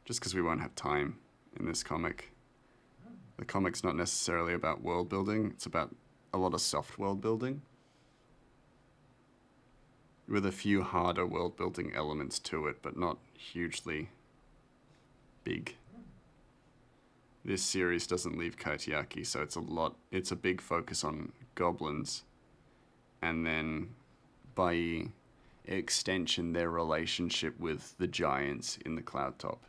Just because we won't have time in this comic. The comic's not necessarily about world building, it's about a lot of soft world building, with a few harder world building elements to it, but not hugely big. This series doesn't leave Kaitiaki, so it's a big focus on goblins, and then by extension their relationship with the giants in the cloud top.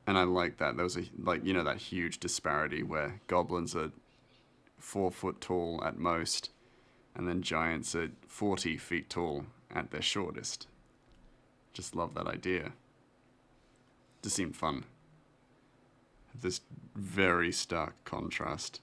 And I like that. There was that huge disparity where goblins are 4 foot tall at most, and then giants are 40 feet tall at their shortest. Just love that idea. Just seemed fun. This very stark contrast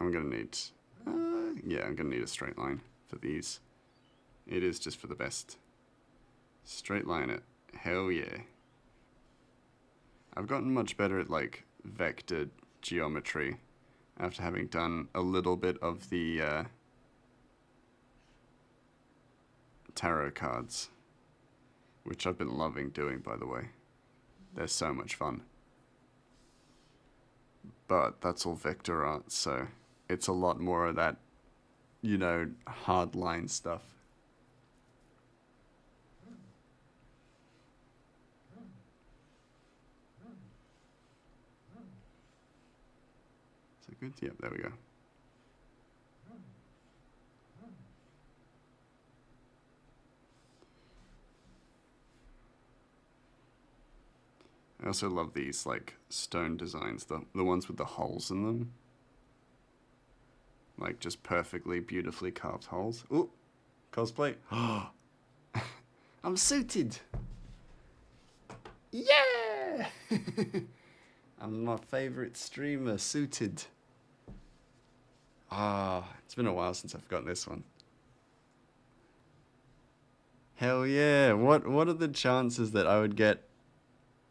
I'm gonna need, yeah, I'm gonna need a straight line for these. It is just for the best. Straight line it. Hell yeah. I've gotten much better at like vector geometry after having done a little bit of the tarot cards, which I've been loving doing, by the way. They're so much fun. But that's all vector art, so it's a lot more of that, you know, hard line stuff. Is that good? Yep, there we go. I also love these like stone designs, the ones with the holes in them. Like just perfectly, beautifully carved holes. Ooh, cosplay. I'm suited. Yeah! I'm my favorite streamer, suited. It's been a while since I've got this one. Hell yeah! What are the chances that I would get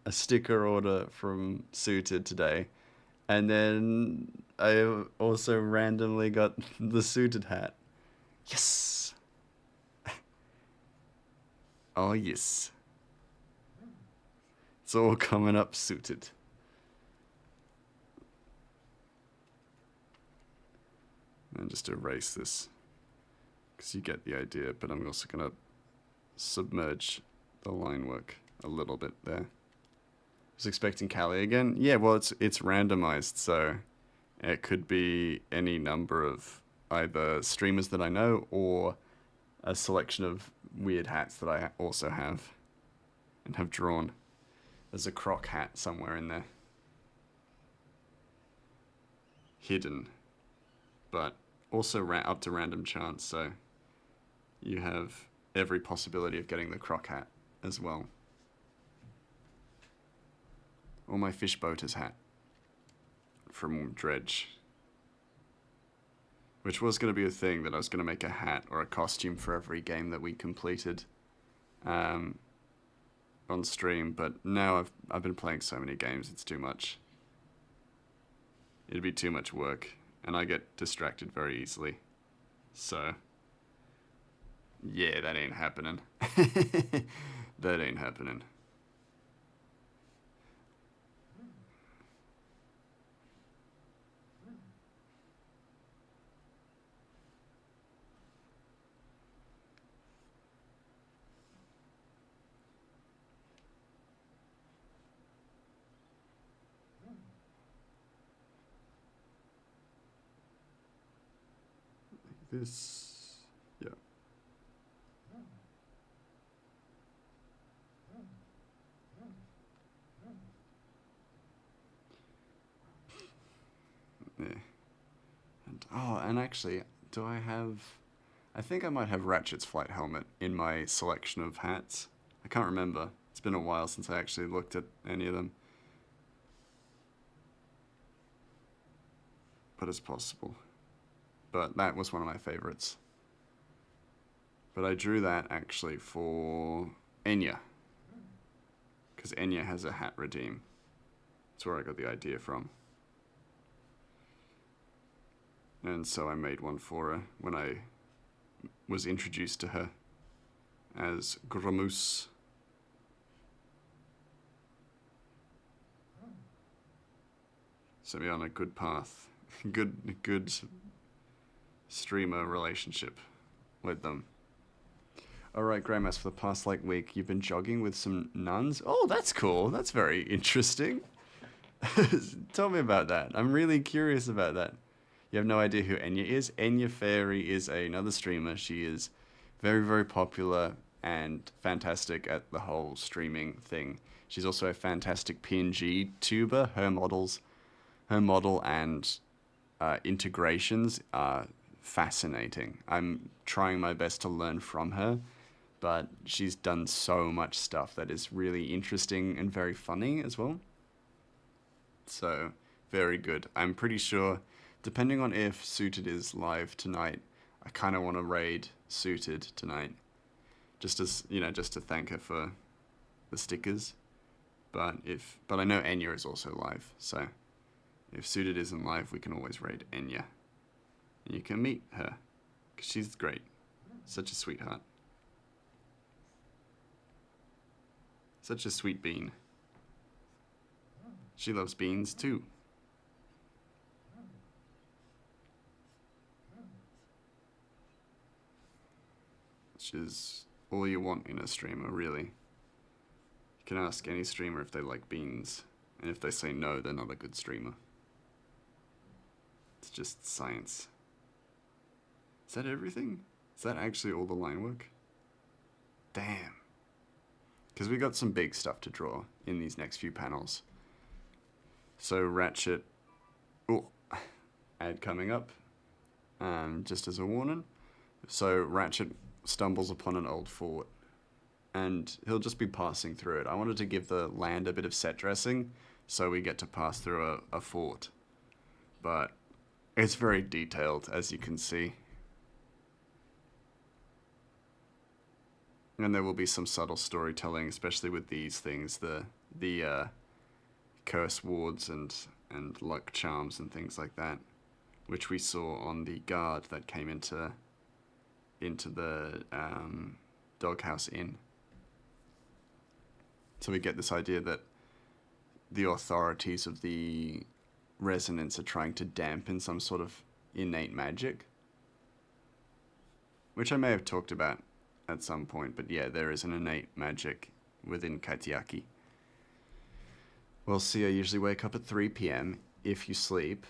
a sticker order from Suited today, and then I also randomly got the Suited hat? Yes! Oh yes. It's all coming up Suited. And just erase this, because you get the idea, but I'm also going to submerge the line work a little bit there. I was expecting Callie again. Yeah, well, it's randomized, so it could be any number of either streamers that I know or a selection of weird hats that I also have and have drawn. There's a croc hat somewhere in there. Hidden. But also up to random chance, so you have every possibility of getting the croc hat as well. Or my fish boaters hat from Dredge, which was going to be a thing, that I was going to make a hat or a costume for every game that we completed on stream, but now I've been playing so many games, it's too much. It'd be too much work, and I get distracted very easily. So, yeah, that ain't happening. That ain't happening. This, yeah. Yeah. And actually, do I have... I think I might have Ratchet's flight helmet in my selection of hats. I can't remember. It's been a while since I actually looked at any of them. But it's possible. But that was one of my favorites. But I drew that actually for Enya, because Enya has a hat redeem. That's where I got the idea from. And so I made one for her when I was introduced to her as Gramoose. Set me on a good path. Good streamer relationship with them. Alright, Grandmas, for the past week, you've been jogging with some nuns? Oh, that's cool. That's very interesting. Tell me about that. I'm really curious about that. You have no idea who Enya is? Enya Fairy is another streamer. She is very, very popular and fantastic at the whole streaming thing. She's also a fantastic PNG tuber. Her model and integrations are fascinating. I'm trying my best to learn from her, but she's done so much stuff that is really interesting and very funny as well. So, very good. I'm pretty sure depending on if Suited is live tonight, I kind of want to raid Suited tonight. Just as, just to thank her for the stickers. But I know Enya is also live, so if Suited isn't live, we can always raid Enya. And you can meet her, because she's great. Such a sweetheart. Such a sweet bean. She loves beans too. Which is all you want in a streamer, really. You can ask any streamer if they like beans, and if they say no, they're not a good streamer. It's just science. Is that everything? Is that actually all the line work? Damn. Because we got some big stuff to draw in these next few panels. So Ratchet, ad coming up, just as a warning. So Ratchet stumbles upon an old fort, and he'll just be passing through it. I wanted to give the land a bit of set dressing, so we get to pass through a fort. But it's very detailed, as you can see. And there will be some subtle storytelling, especially with these things, the curse wards and luck charms and things like that, which we saw on the guard that came into the Doghouse Inn. So we get this idea that the authorities of the resonance are trying to dampen some sort of innate magic, which I may have talked about at some point, but yeah, there is an innate magic within Kaitiaki. Well, see, I usually wake up at 3 p.m. if you sleep,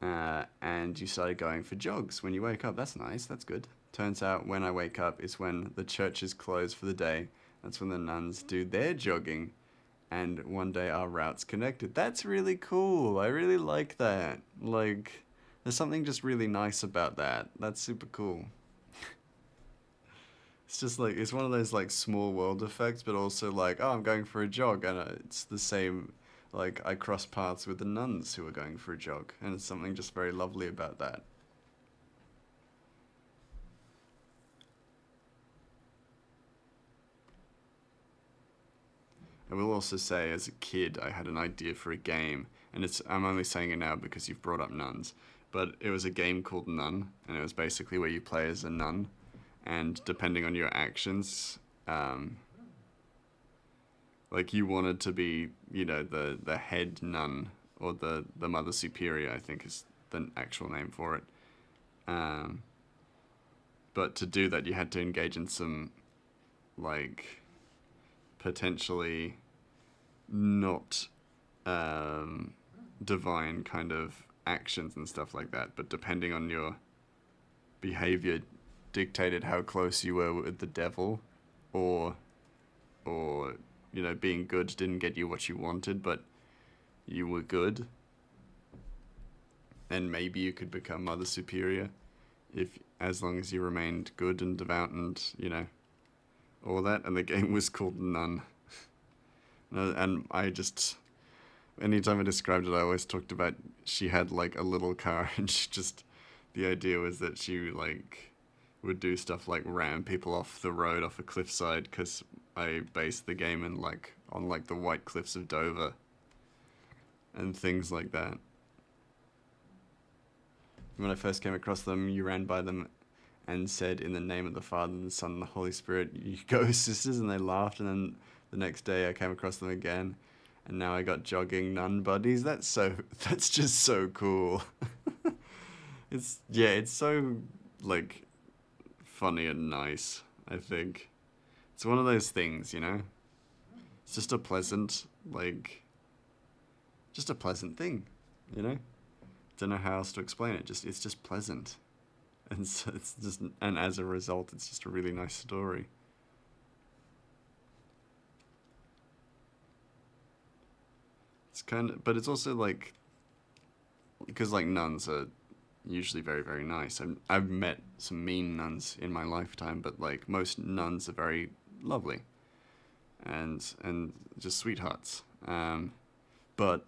and you started going for jogs when you wake up. That's nice, that's good. Turns out when I wake up is when the church is closed for the day. That's when the nuns do their jogging, and one day our routes connected. That's really cool. I really like that. Like, there's something just really nice about that. That's super cool. It's just like, it's one of those like small world effects, but also like, oh, I'm going for a jog, and it's the same, like I cross paths with the nuns who are going for a jog, and it's something just very lovely about that. I will also say, as a kid, I had an idea for a game, and I'm only saying it now because you've brought up nuns, but it was a game called Nun, and it was basically where you play as a nun, and depending on your actions, like you wanted to be, the head nun, or the Mother Superior, I think is the actual name for it. But to do that, you had to engage in some, like, potentially not divine kind of actions and stuff like that, but depending on your behavior dictated how close you were with the devil, or being good didn't get you what you wanted, but you were good, and maybe you could become Mother Superior as long as you remained good and devout and all that. And the game was called Nun. And I just, anytime I described it, I always talked about she had like a little car, and the idea was that she like would do stuff like ram people off the road off a cliffside, because I based the game on the White Cliffs of Dover and things like that. When I first came across them, you ran by them and said, "In the name of the Father, and the Son, and the Holy Spirit, you go, sisters," and they laughed. And then the next day I came across them again, and now I got jogging nun buddies. That's just so cool. It's so like funny and nice, I think. It's one of those things, it's just a pleasant thing, Don't know how else to explain it. It's just pleasant, and so and as a result, it's just a really nice story. It's but it's also like, because like nuns are usually very, very nice. I've met some mean nuns in my lifetime, but like most nuns are very lovely and just sweethearts. But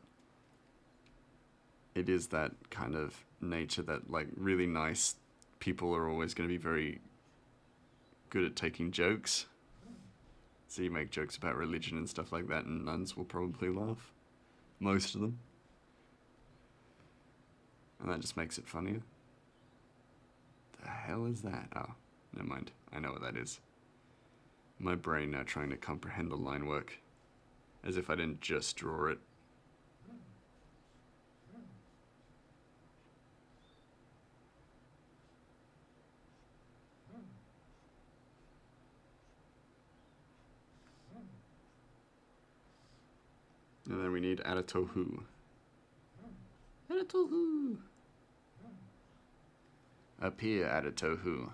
it is that kind of nature that like really nice people are always going to be very good at taking jokes. So you make jokes about religion and stuff like that, and nuns will probably laugh. Most of them. And that just makes it funnier. The hell is that? Oh, never mind. I know what that is. My brain now trying to comprehend the line work. As if I didn't just draw it. And then we need Adatohu. Adatohu! Up here, Adatohu.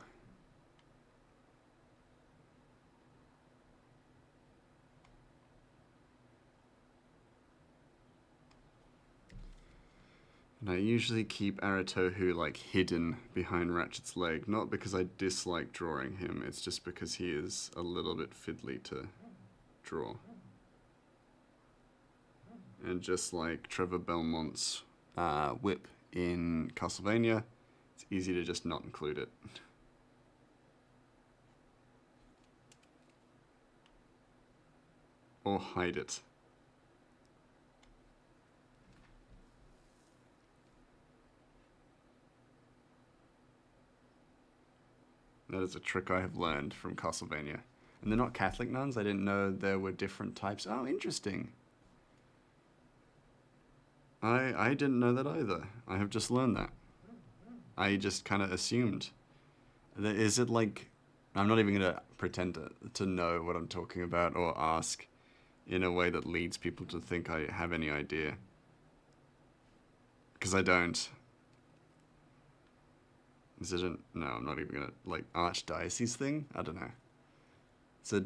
And I usually keep Aratohu like hidden behind Ratchet's leg, not because I dislike drawing him, it's just because he is a little bit fiddly to draw. And just like Trevor Belmont's whip in Castlevania, it's easy to just not include it. Or hide it. That is a trick I have learned from Castlevania. And they're not Catholic nuns, I didn't know there were different types. Oh, interesting. I didn't know that either. I have just learned that. I just kind of assumed. Is it like... I'm not even going to pretend to know what I'm talking about or ask in a way that leads people to think I have any idea. Because I don't. Is it a... No, I'm not even going to... Like, archdiocese thing? I don't know. So,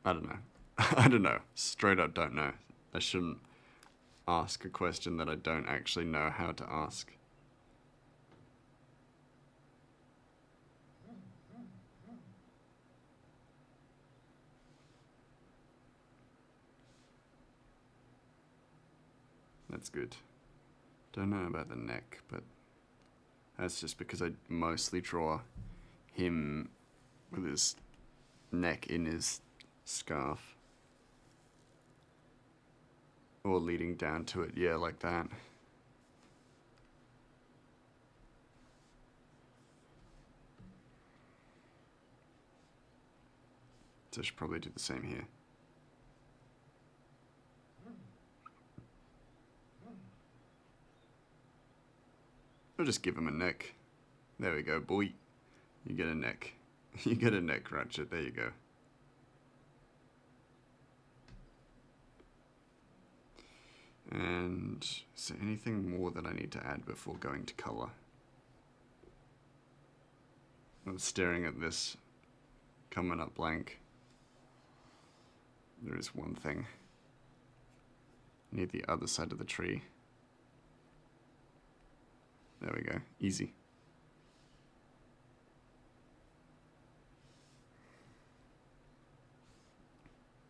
I don't know. I don't know. Straight up don't know. I shouldn't ask a question that I don't actually know how to ask. That's good. Don't know about the neck, but that's just because I mostly draw him with his neck in his scarf. Or leading down to it, yeah, like that. So I should probably do the same here. Or just give him a neck. There we go, boy. You get a neck. You get a neck, Ratchet. There you go. And is there anything more that I need to add before going to color? I'm staring at this coming up blank. There is one thing. I need the other side of the tree. There we go. Easy.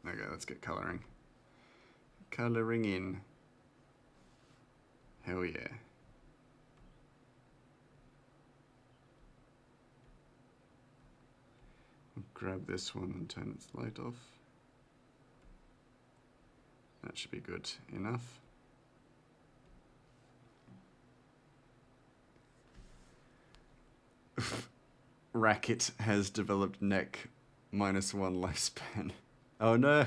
Okay, let's get coloring. Coloring in. Hell yeah. I'll grab this one and turn its light off. That should be good enough. Racket has developed neck -1 lifespan. Oh no!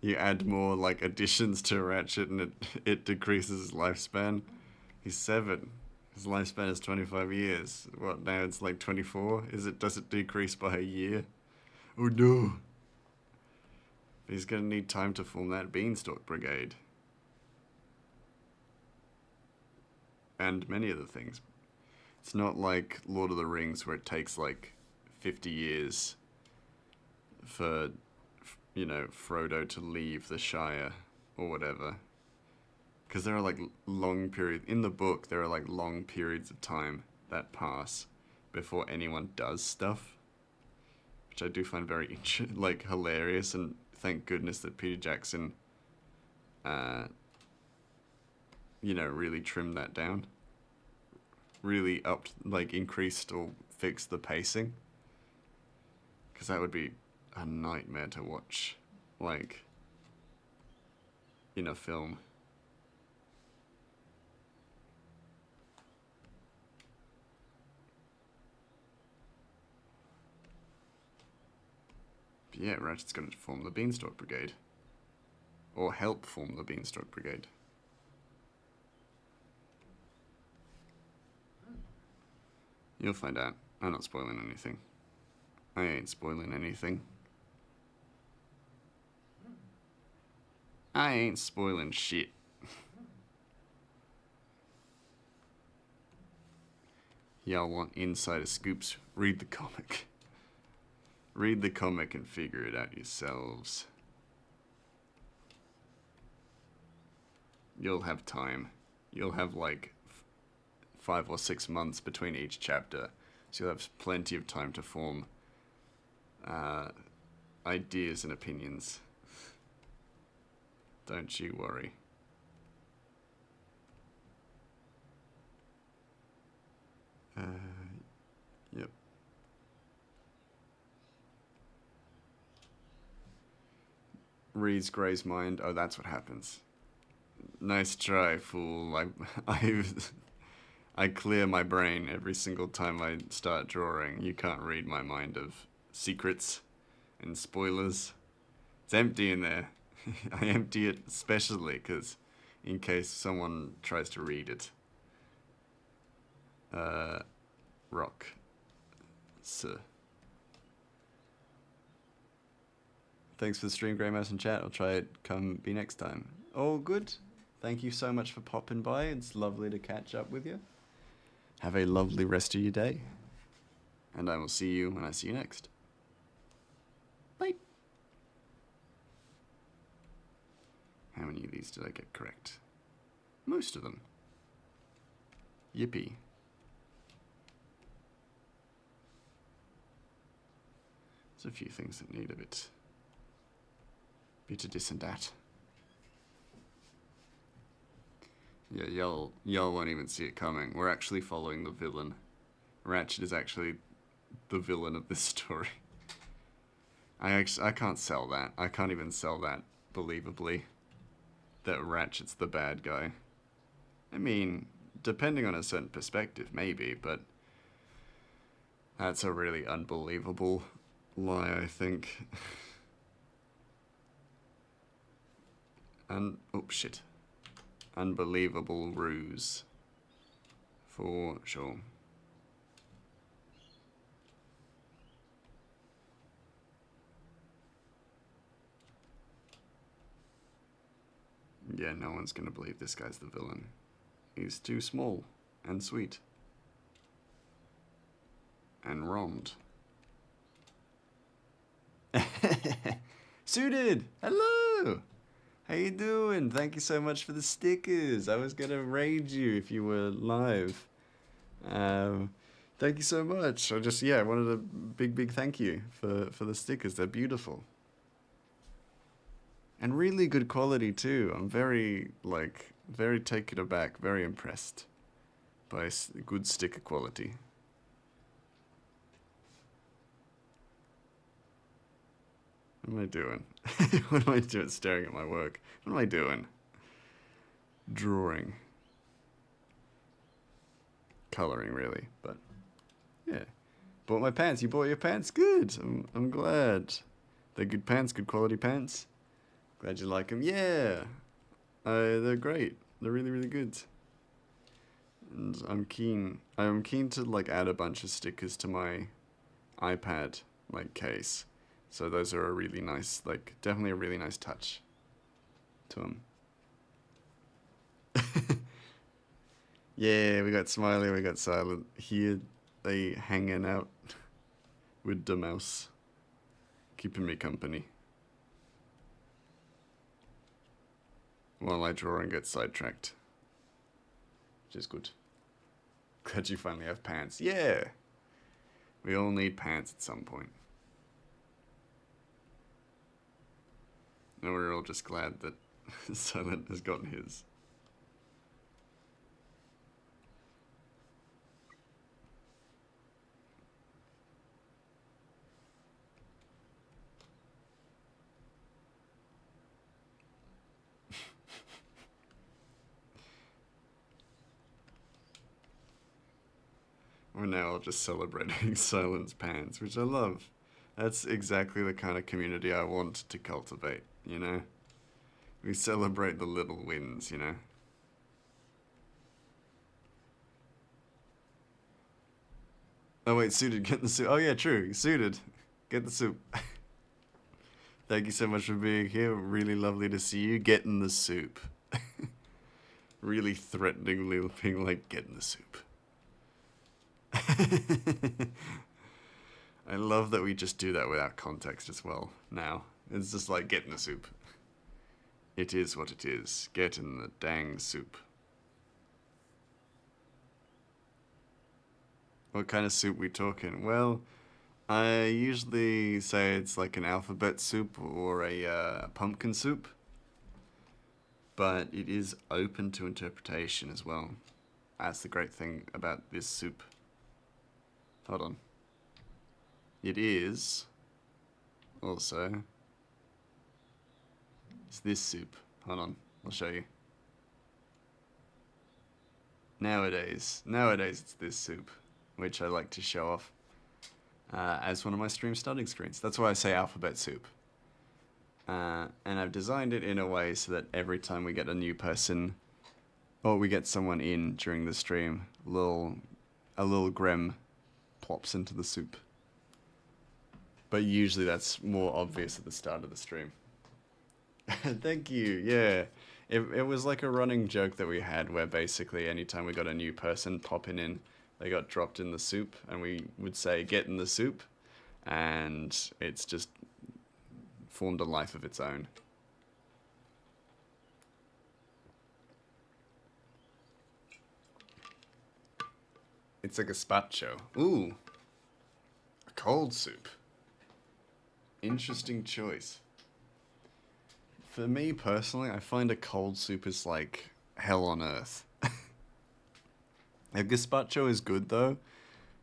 You add more like additions to Ratchet and it decreases his lifespan. He's 7. His lifespan is 25 years. What, now it's like 24? Does it decrease by a year? Oh no! He's gonna need time to form that Beanstalk Brigade. And many other things. It's not like Lord of the Rings where it takes like 50 years for, you know, Frodo to leave the Shire or whatever. Because there are like long periods, in the book there are like long periods of time that pass before anyone does stuff. Which I do find very like hilarious, and thank goodness that Peter Jackson, you know, really trimmed that down. really upped, like increased or fixed the pacing. Because that would be a nightmare to watch, like, in a film. But yeah, Ratchet's going to form the Beanstalk Brigade. Or help form the Beanstalk Brigade. You'll find out. I'm not spoiling anything. I ain't spoiling anything. I ain't spoiling shit. Y'all want insider scoops? Read the comic. Read the comic and figure it out yourselves. You'll have time. You'll have like 5 or 6 months between each chapter, so you'll have plenty of time to form ideas and opinions. Don't you worry. Yep. Reads Gray's mind. Oh, that's what happens. Nice try, fool. I clear my brain every single time I start drawing. You can't read my mind of secrets and spoilers. It's empty in there. I empty it specially because in case someone tries to read it. Rock. Sir. Thanks for the stream, Grey Mouse, and chat. I'll try it come be next time. All good. Thank you so much for popping by. It's lovely to catch up with you. Have a lovely rest of your day. And I will see you when I see you next. Bye. How many of these did I get correct? Most of them. Yippee. There's a few things that need a bit of this and that. Yeah, y'all won't even see it coming. We're actually following the villain. Ratchet is actually the villain of this story. I can't sell that. I can't even sell that believably. That Ratchet's the bad guy. I mean, depending on a certain perspective, maybe, but that's a really unbelievable lie, I think. Oh shit. Unbelievable ruse. For sure. Yeah, no one's gonna believe this guy's the villain. He's too small and sweet. And round. Suited! Hello! How you doing? Thank you so much for the stickers. I was gonna raid you if you were live. Thank you so much. I wanted a big thank you for the stickers. They're beautiful. And really good quality too. I'm very taken aback, very impressed by good sticker quality. What am I doing? What am I doing staring at my work? What am I doing? Drawing. Coloring, really, but yeah. Bought my pants. You bought your pants? Good. I'm glad. They're good pants, good quality pants. Glad you like them. Yeah. They're great. They're really good. And I'm keen to like add a bunch of stickers to my iPad like case. So those are a really nice, like, definitely a really nice touch to them. Yeah, we got Smiley, we got Silent. Here they hanging out with the mouse, keeping me company. While I draw and get sidetracked. Which is good. Glad you finally have pants. Yeah! We all need pants at some point. And we're all just glad that Silent has gotten his. We're now all just celebrating Silence Pans, which I love. That's exactly the kind of community I want to cultivate, you know? We celebrate the little wins, you know? Oh wait, Suited, get the soup. Oh yeah, true, Suited. Get the soup. Thank you so much for being here. Really lovely to see you. Get in the soup. Really threateningly being like, get in the soup. I love that we just do that without context as well now. It's just like, get in the soup. It is what it is. Get in the dang soup. What kind of soup we talking? Well, I usually say it's like an alphabet soup or a pumpkin soup. But it is open to interpretation as well. That's the great thing about this soup. Hold on. It is also... It's this soup. Hold on, I'll show you. Nowadays it's this soup, which I like to show off as one of my stream starting screens. That's why I say alphabet soup. And I've designed it in a way so that every time we get a new person, or we get someone in during the stream, a little Grem plops into the soup. But usually that's more obvious at the start of the stream. Thank you, yeah. It was like a running joke that we had where basically anytime we got a new person popping in, they got dropped in the soup, and we would say, get in the soup, and it's just formed a life of its own. It's a gazpacho. Ooh. A cold soup. Interesting choice. For me personally, I find a cold soup is like hell on earth. A gazpacho is good though.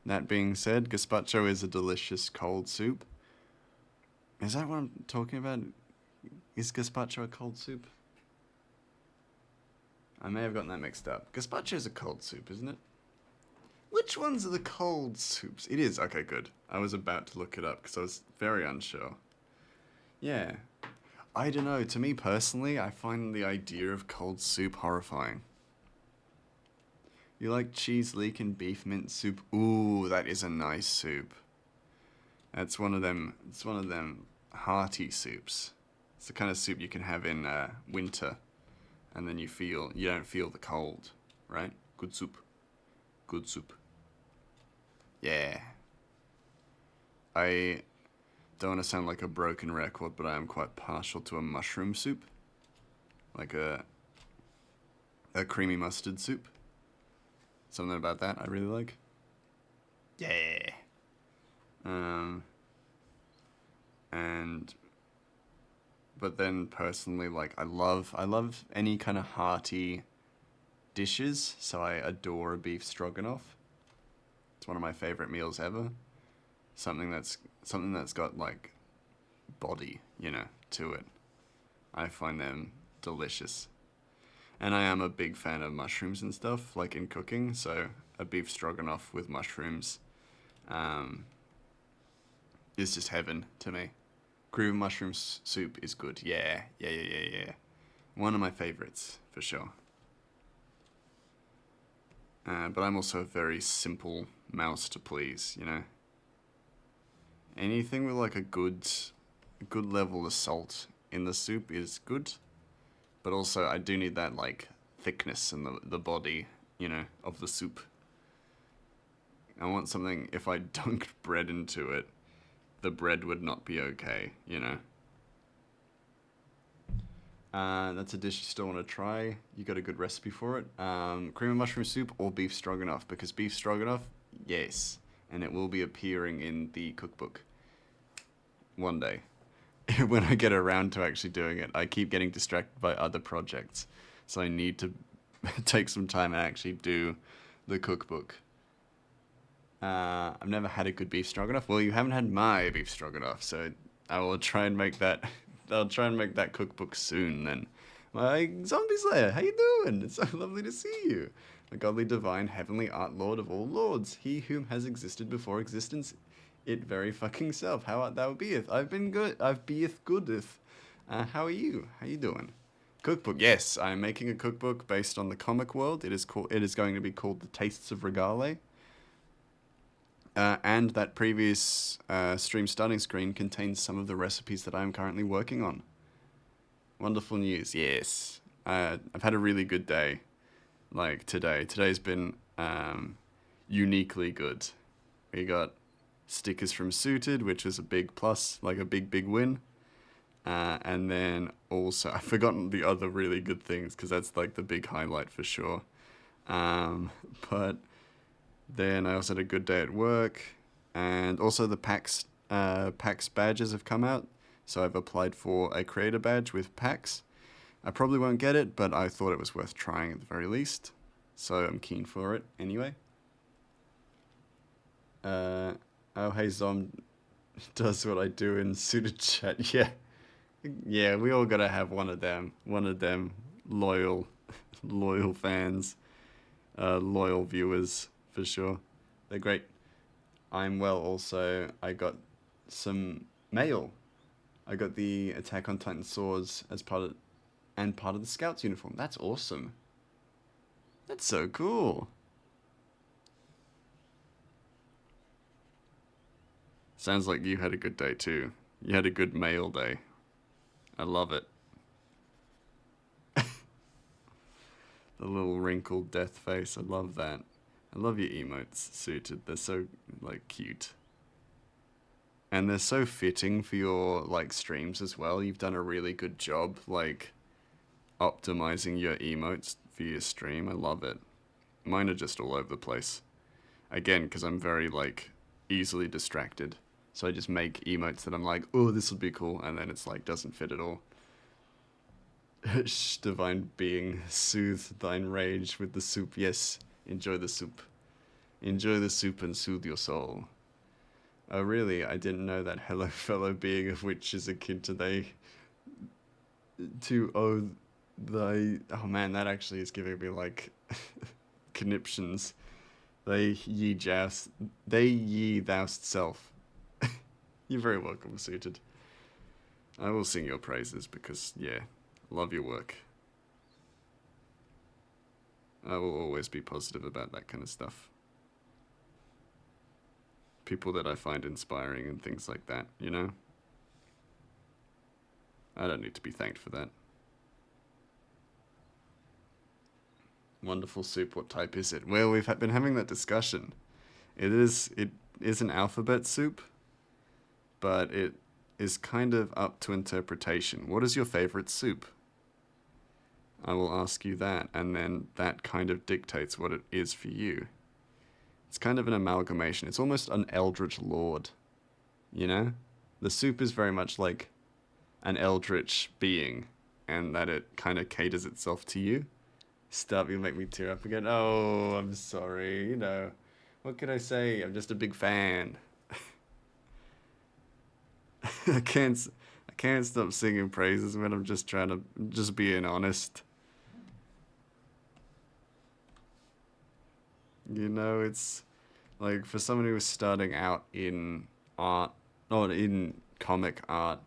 That being said, gazpacho is a delicious cold soup. Is that what I'm talking about? Is gazpacho a cold soup? I may have gotten that mixed up. Gazpacho is a cold soup, isn't it? Which ones are the cold soups? It is. Okay, good. I was about to look it up because I was very unsure. Yeah. I don't know. To me personally, I find the idea of cold soup horrifying. You like cheese leek and beef mint soup? Ooh, that is a nice soup. It's one of them hearty soups. It's the kind of soup you can have in winter, and then you don't feel the cold, right? Good soup. Good soup. Yeah. I don't want to sound like a broken record, but I am quite partial to a mushroom soup. Like a creamy mustard soup. Something about that I really like. Yeah. But then personally, like, I love any kind of hearty dishes, so I adore a beef stroganoff. It's one of my favorite meals ever. Something that's got like body, you know, to it. I find them delicious. And I am a big fan of mushrooms and stuff, like in cooking, so a beef stroganoff with mushrooms is just heaven to me. Cream mushroom soup is good. Yeah. One of my favorites, for sure. But I'm also a very simple mouse to please, you know? Anything with like a good level of salt in the soup is good. But also I do need that like thickness in the body, you know, of the soup. I want something, if I dunked bread into it, the bread would not be okay, you know? That's a dish you still want to try. You got a good recipe for it. Cream of mushroom soup or beef stroganoff, because beef stroganoff, yes. And it will be appearing in the cookbook. One day. When I get around to actually doing it. I keep getting distracted by other projects. So I need to take some time and actually do the cookbook. I've never had a good beef stroganoff. Well, you haven't had my beef stroganoff, so I will try and make that... I'll try and make that cookbook soon then. My zombie slayer, how you doing? It's so lovely to see you. The godly divine heavenly art lord of all lords, he whom has existed before existence, it very fucking self. How art thou beeth? I've been good. I've beeth goodeth. How are you? How you doing? Cookbook. Yes, I'm making a cookbook based on the comic world. It is called. It is going to be called The Tastes of Regale. And that previous stream starting screen contains some of the recipes that I am currently working on. Wonderful news. Yes, I've had a really good day. Like today. Today's been uniquely good. We got stickers from Suited, which was a big plus, like a big win. And then also, I've forgotten the other really good things because that's like the big highlight for sure. But then I also had a good day at work, and also the PAX badges have come out. So I've applied for a creator badge with PAX. I probably won't get it, but I thought it was worth trying at the very least. So I'm keen for it anyway. Oh, hey, Zom does what I do in Suited Chat. Yeah. Yeah, we all gotta have one of them. One of them loyal fans. Loyal viewers, for sure. They're great. I'm well also. I got some mail. I got the Attack on Titan swords as part of the Scouts uniform. That's awesome. That's so cool. Sounds like you had a good day too. You had a good mail day. I love it. The little wrinkled death face. I love that. I love your emotes, Suited. They're so, like, cute. And they're so fitting for your, like, streams as well. You've done a really good job, like, optimizing your emotes for your stream. I love it. Mine are just all over the place. Again, because I'm very, like, easily distracted. So I just make emotes that I'm like, oh, this would be cool. And then it's like, doesn't fit at all. Shh, divine being, soothe thine rage with the soup. Yes, enjoy the soup. Enjoy the soup and soothe your soul. Oh, really? I didn't know that. Hello, fellow being of which is akin to they. To oh, thy. Oh man, that actually is giving me like conniptions. They ye joust. They ye thou'st self. You're very welcome, Suited. I will sing your praises because, yeah, love your work. I will always be positive about that kind of stuff. People that I find inspiring and things like that, you know? I don't need to be thanked for that. Wonderful soup, what type is it? Well, we've been having that discussion. It is an alphabet soup, but it is kind of up to interpretation. What is your favorite soup? I will ask you that, and then that kind of dictates what it is for you. It's kind of an amalgamation. It's almost an eldritch lord, you know? The soup is very much like an eldritch being, and that it kind of caters itself to you. Stop, you make me tear up again. Oh, I'm sorry, you know. What can I say? I'm just a big fan. I can't stop singing praises when I'm just trying to, just being honest. You know, it's like for someone who was starting out in art, or in comic art,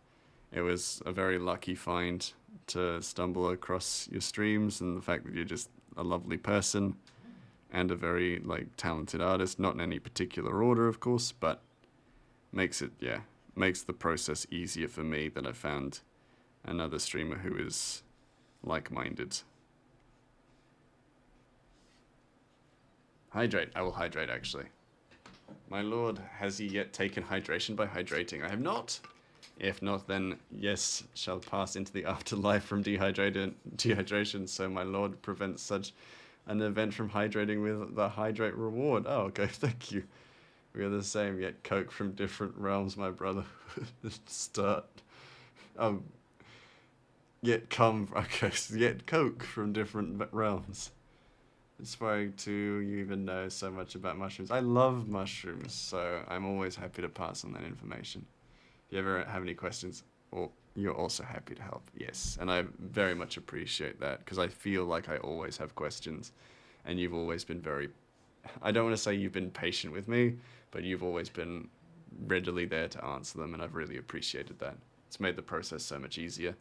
it was a very lucky find to stumble across your streams and the fact that you're just a lovely person and a very like talented artist, not in any particular order, of course, but makes the process easier for me that I found another streamer who is like-minded. Hydrate. I will hydrate, actually. My lord, has he yet taken hydration by hydrating? I have not. If not, then yes, shall pass into the afterlife from dehydration, so my lord prevents such an event from hydrating with the hydrate reward. Oh, okay, thank you. We are the same, yet coke from different realms, my brother. Start. Yet coke from different realms. Inspiring to you even know so much about mushrooms. I love mushrooms, so I'm always happy to pass on that information. If you ever have any questions or You're also happy to help, yes. And I very much appreciate that, because I feel like I always have questions, and you've always been very, I don't want to say you've been patient with me, but you've always been readily there to answer them, and I've really appreciated that. It's made the process so much easier.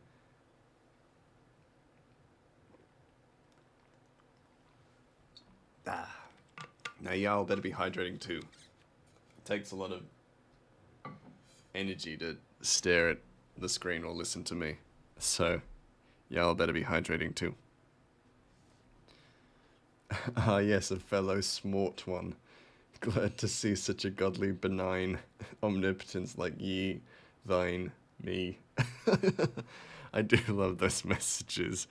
Now y'all better be hydrating too. It takes a lot of energy to stare at the screen or listen to me. So, y'all better be hydrating too. Ah, yes, a fellow smort one. Glad to see such a godly, benign omnipotence like ye, thine, me. I do love those messages,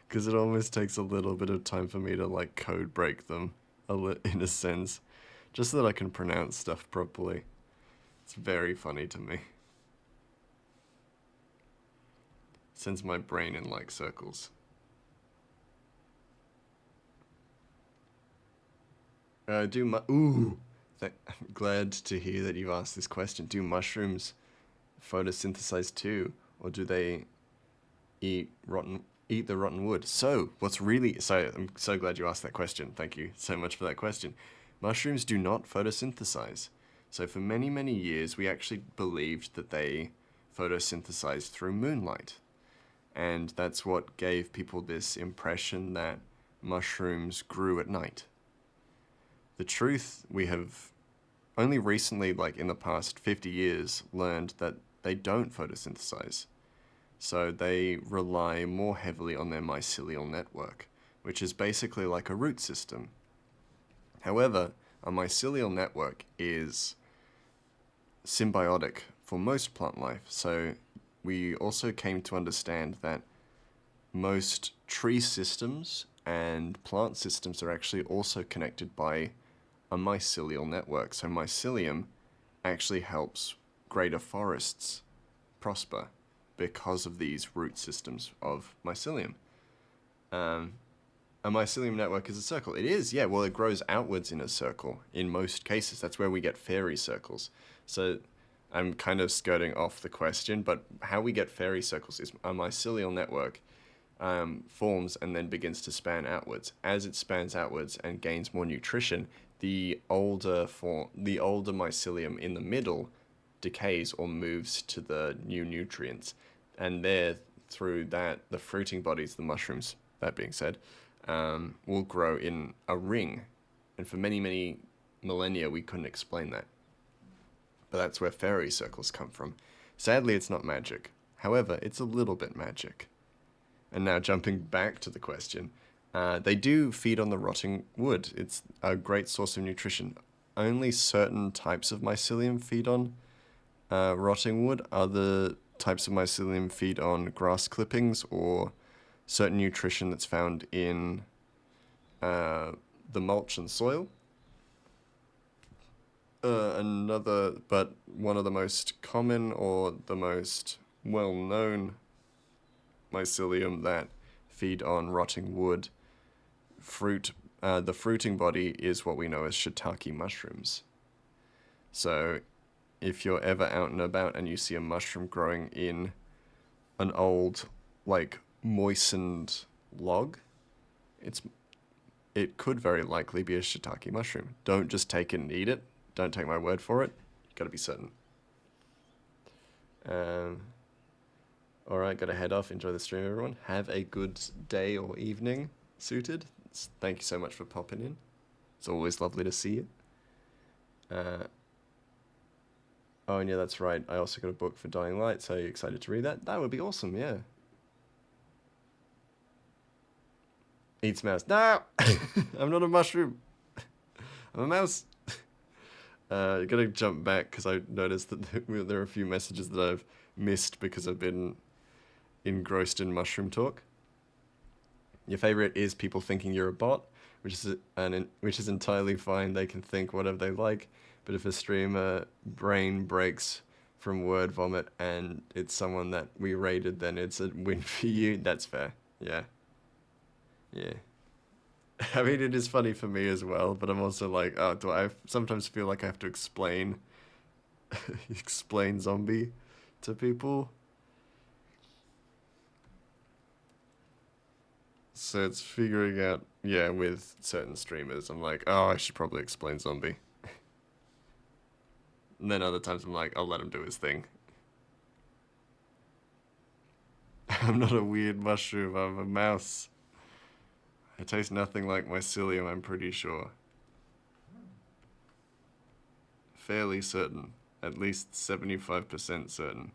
because it almost takes a little bit of time for me to, like, code break them, in a sense, just so that I can pronounce stuff properly. It's very funny to me. Sends my brain in, like, circles. Ooh! I'm glad to hear that you've asked this question. Do mushrooms photosynthesize too, or do they eat the rotten wood? So, I'm so glad you asked that question. Thank you so much for that question. Mushrooms do not photosynthesize. So for many, many years, we actually believed that they photosynthesized through moonlight. And that's what gave people this impression that mushrooms grew at night. The truth, we have only recently, like in the past 50 years, learned that they don't photosynthesize. So they rely more heavily on their mycelial network, which is basically like a root system. However, a mycelial network is symbiotic for most plant life, so we also came to understand that most tree systems and plant systems are actually also connected by a mycelial network. So mycelium actually helps greater forests prosper because of these root systems of mycelium. A mycelium network is a circle. It is, yeah, well, it grows outwards in a circle in most cases. That's where we get fairy circles. So I'm kind of skirting off the question, but how we get fairy circles is a mycelial network forms and then begins to span outwards. As it spans outwards and gains more nutrition, the older mycelium in the middle decays or moves to the new nutrients. And there, through that, the fruiting bodies, the mushrooms, that being said, will grow in a ring. And for many, many millennia, we couldn't explain that. But that's where fairy circles come from. Sadly, it's not magic. However, it's a little bit magic. And now jumping back to the question, they do feed on the rotting wood. It's a great source of nutrition. Only certain types of mycelium feed on rotting wood. Other types of mycelium feed on grass clippings or certain nutrition that's found in the mulch and soil. But one of the most common or the most well-known mycelium that feed on rotting wood the fruiting body is what we know as shiitake mushrooms. So if you're ever out and about and you see a mushroom growing in an old, like, moistened log, it could very likely be a shiitake mushroom. Don't just take it and eat it. Don't take my word for it. You gotta be certain. Alright, gotta head off. Enjoy the stream, everyone. Have a good day or evening, Suited. Thank you so much for popping in. It's always lovely to see you. Oh, and yeah, that's right. I also got a book for Dying Light, so are you excited to read that? That would be awesome, yeah. Eats mouse. No! I'm not a mushroom. I'm a mouse. Gotta jump back because I noticed that there are a few messages that I've missed because I've been engrossed in mushroom talk. Your favorite is people thinking you're a bot, which is entirely fine. They can think whatever they like, but if a streamer brain breaks from word vomit and it's someone that we rated, then it's a win for you. That's fair. Yeah. I mean, it is funny for me as well, but I'm also like, oh, do I sometimes feel like I have to explain zombie to people? So it's figuring out, yeah, with certain streamers, I'm like, oh, I should probably explain zombie. And then other times I'm like, I'll let him do his thing. I'm not a weird mushroom, I'm a mouse. I taste nothing like mycelium, I'm pretty sure. Fairly certain. At least 75% certain.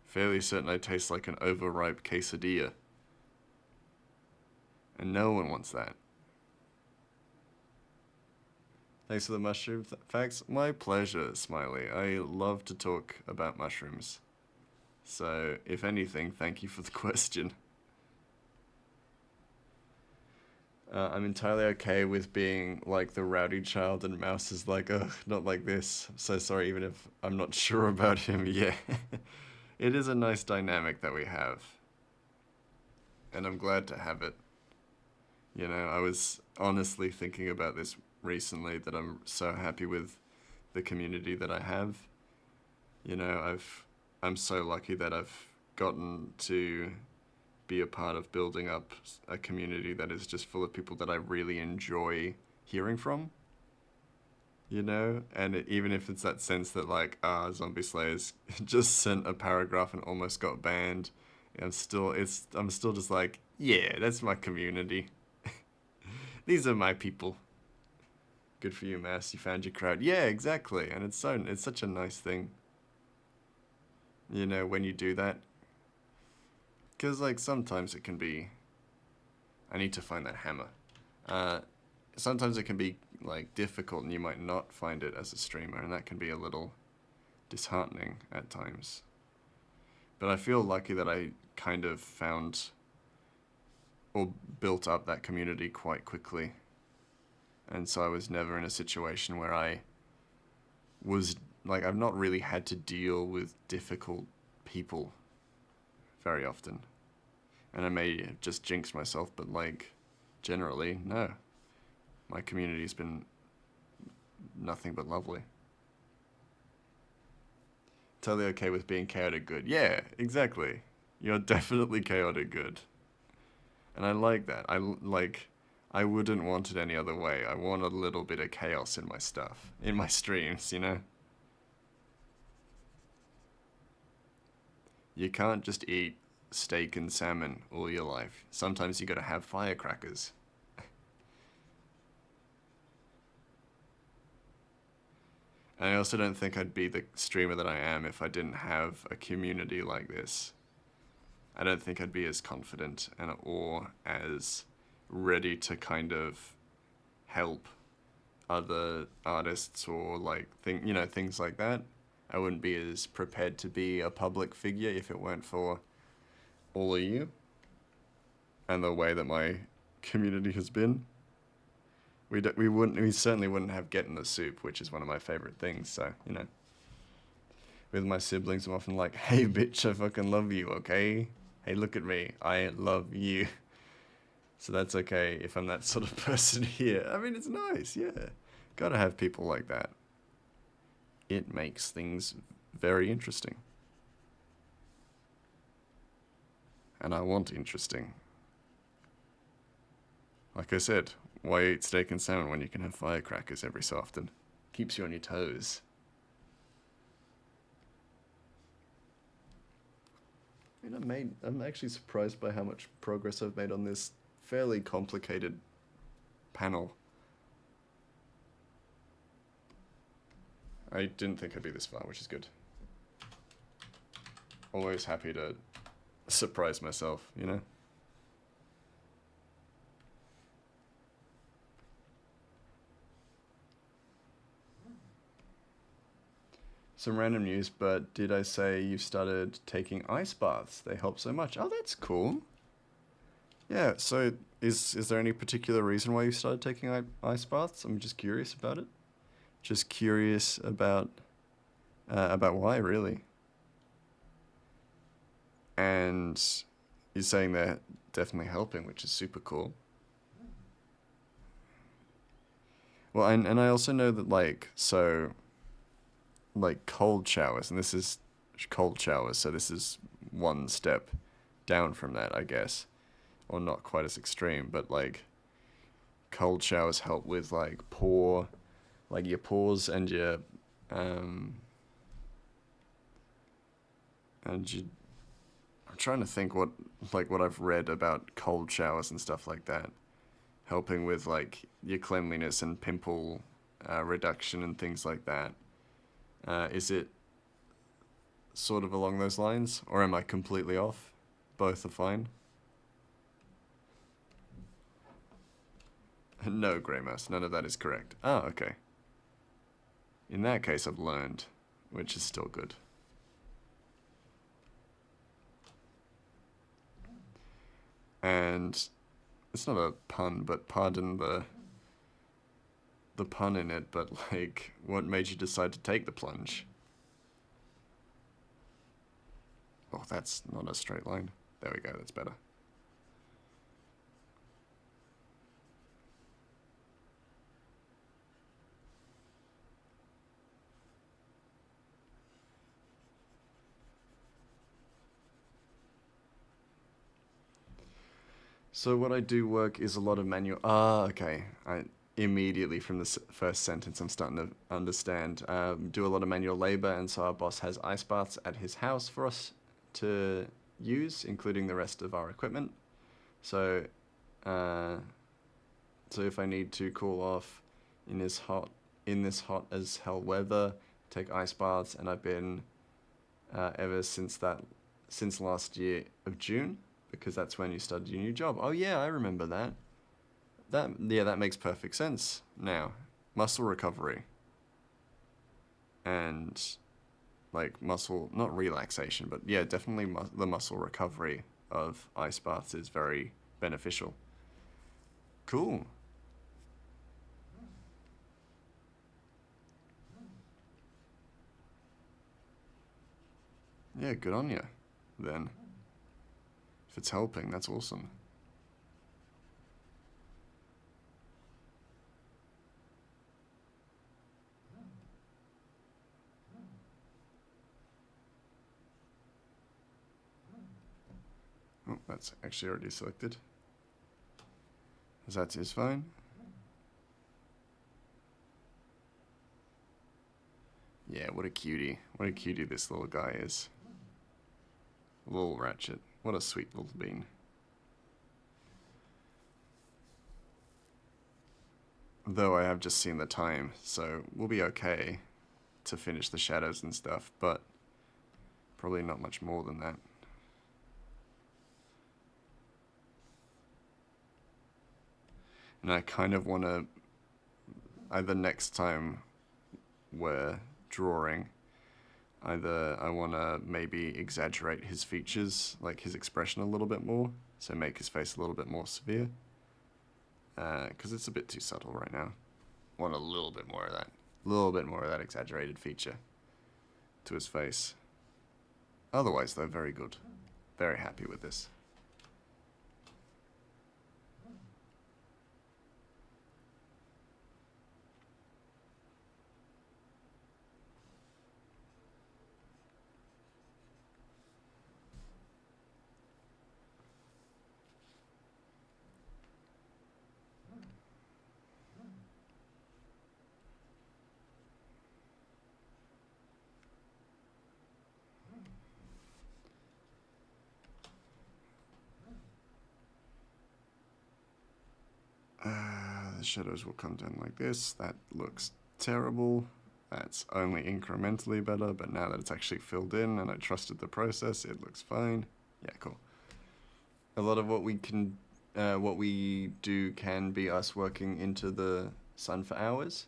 Fairly certain I taste like an overripe quesadilla. And no one wants that. Thanks for the mushroom facts. My pleasure, Smiley. I love to talk about mushrooms. So, if anything, thank you for the question. I'm entirely okay with being like the rowdy child, and Mouse is like, ugh, not like this. So sorry, even if I'm not sure about him. Yeah. It is a nice dynamic that we have. And I'm glad to have it. You know, I was honestly thinking about this recently, that I'm so happy with the community that I have. You know, I'm so lucky that I've gotten to be a part of building up a community that is just full of people that I really enjoy hearing from. You know, and even if it's that sense that like, Zombie Slayers just sent a paragraph and almost got banned, I'm still just like, yeah, that's my community. These are my people. Good for you, Mass. You found your crowd. Yeah, exactly. And it's such a nice thing. You know, when you do that, because like sometimes it can be. I need to find that hammer. Sometimes it can be like difficult, and you might not find it as a streamer, and that can be a little disheartening at times. But I feel lucky that I kind of found or built up that community quite quickly. And so I was never in a situation where I was like, I've not really had to deal with difficult people very often. And I may have just jinxed myself, but like, generally, no. My community's been nothing but lovely. Totally okay with being chaotic good. Yeah, exactly. You're definitely chaotic good. And I like that. I wouldn't want it any other way. I want a little bit of chaos in my stuff, in my streams, you know? You can't just eat steak and salmon all your life. Sometimes you gotta have firecrackers. And I also don't think I'd be the streamer that I am if I didn't have a community like this. I don't think I'd be as confident or as ready to kind of help other artists or like things like that. I wouldn't be as prepared to be a public figure if it weren't for all of you and the way that my community has been. We certainly wouldn't have Get in the Soup, which is one of my favorite things. So you know, with my siblings, I'm often like, "Hey, bitch, I fucking love you, okay? Hey, look at me, I love you." So that's okay if I'm that sort of person here. I mean, it's nice, yeah. Gotta have people like that. It makes things very interesting. And I want interesting. Like I said, why eat steak and salmon when you can have firecrackers every so often? Keeps you on your toes. I mean, I'm actually surprised by how much progress I've made on this fairly complicated panel. I didn't think I'd be this far, which is good. Always happy to surprise myself, you know? Some random news, but did I say you started taking ice baths? They help so much. Oh, that's cool. Yeah, so is there any particular reason why you started taking ice baths? I'm just curious about it. Just curious about why, really. And you're saying they're definitely helping, which is super cool. Well, and I also know that, like, so like cold showers, and this is cold showers, so this is one step down from that, I guess, or not quite as extreme, but like cold showers help with like your pores and your and you. I'm trying to think what I've read about cold showers and stuff like that, helping with like your cleanliness and pimple reduction and things like that. Is it sort of along those lines, or am I completely off? Both are fine. No, Grey Mouse, none of that is correct. Oh, okay. In that case, I've learned, which is still good. And it's not a pun, but pardon the pun in it, but like, what made you decide to take the plunge? Oh, that's not a straight line. There we go, that's better. So what I do work is a lot of manual. Ah, okay. I immediately from the first sentence, I'm starting to understand. Do a lot of manual labor, and so our boss has ice baths at his house for us to use, including the rest of our equipment. So, uh, so if I need to cool off in this hot as hell weather, take ice baths, and I've been ever since last year of June, because that's when you started your new job. Oh yeah, I remember that. That makes perfect sense now. Muscle recovery and like muscle, not relaxation, but yeah, definitely the muscle recovery of ice baths is very beneficial. Cool. Yeah, good on you. Then, if it's helping, that's awesome. Oh, that's actually already selected. That is fine. Yeah, what a cutie. What a cutie this little guy is. Little Ratchet. What a sweet little bean. Though I have just seen the time, so we'll be okay to finish the shadows and stuff, but probably not much more than that. And I kind of want to, either next time we're drawing, either I want to maybe exaggerate his features, like his expression a little bit more, so make his face a little bit more severe, because it's a bit too subtle right now. Want a little bit more of that. A little bit more of that exaggerated feature to his face. Otherwise, though, very good. Very happy with this. The shadows will come down like this. That looks terrible. That's only incrementally better, but now that it's actually filled in and I trusted the process, it looks fine. Yeah, cool. A lot of what we do can be us working into the sun for hours.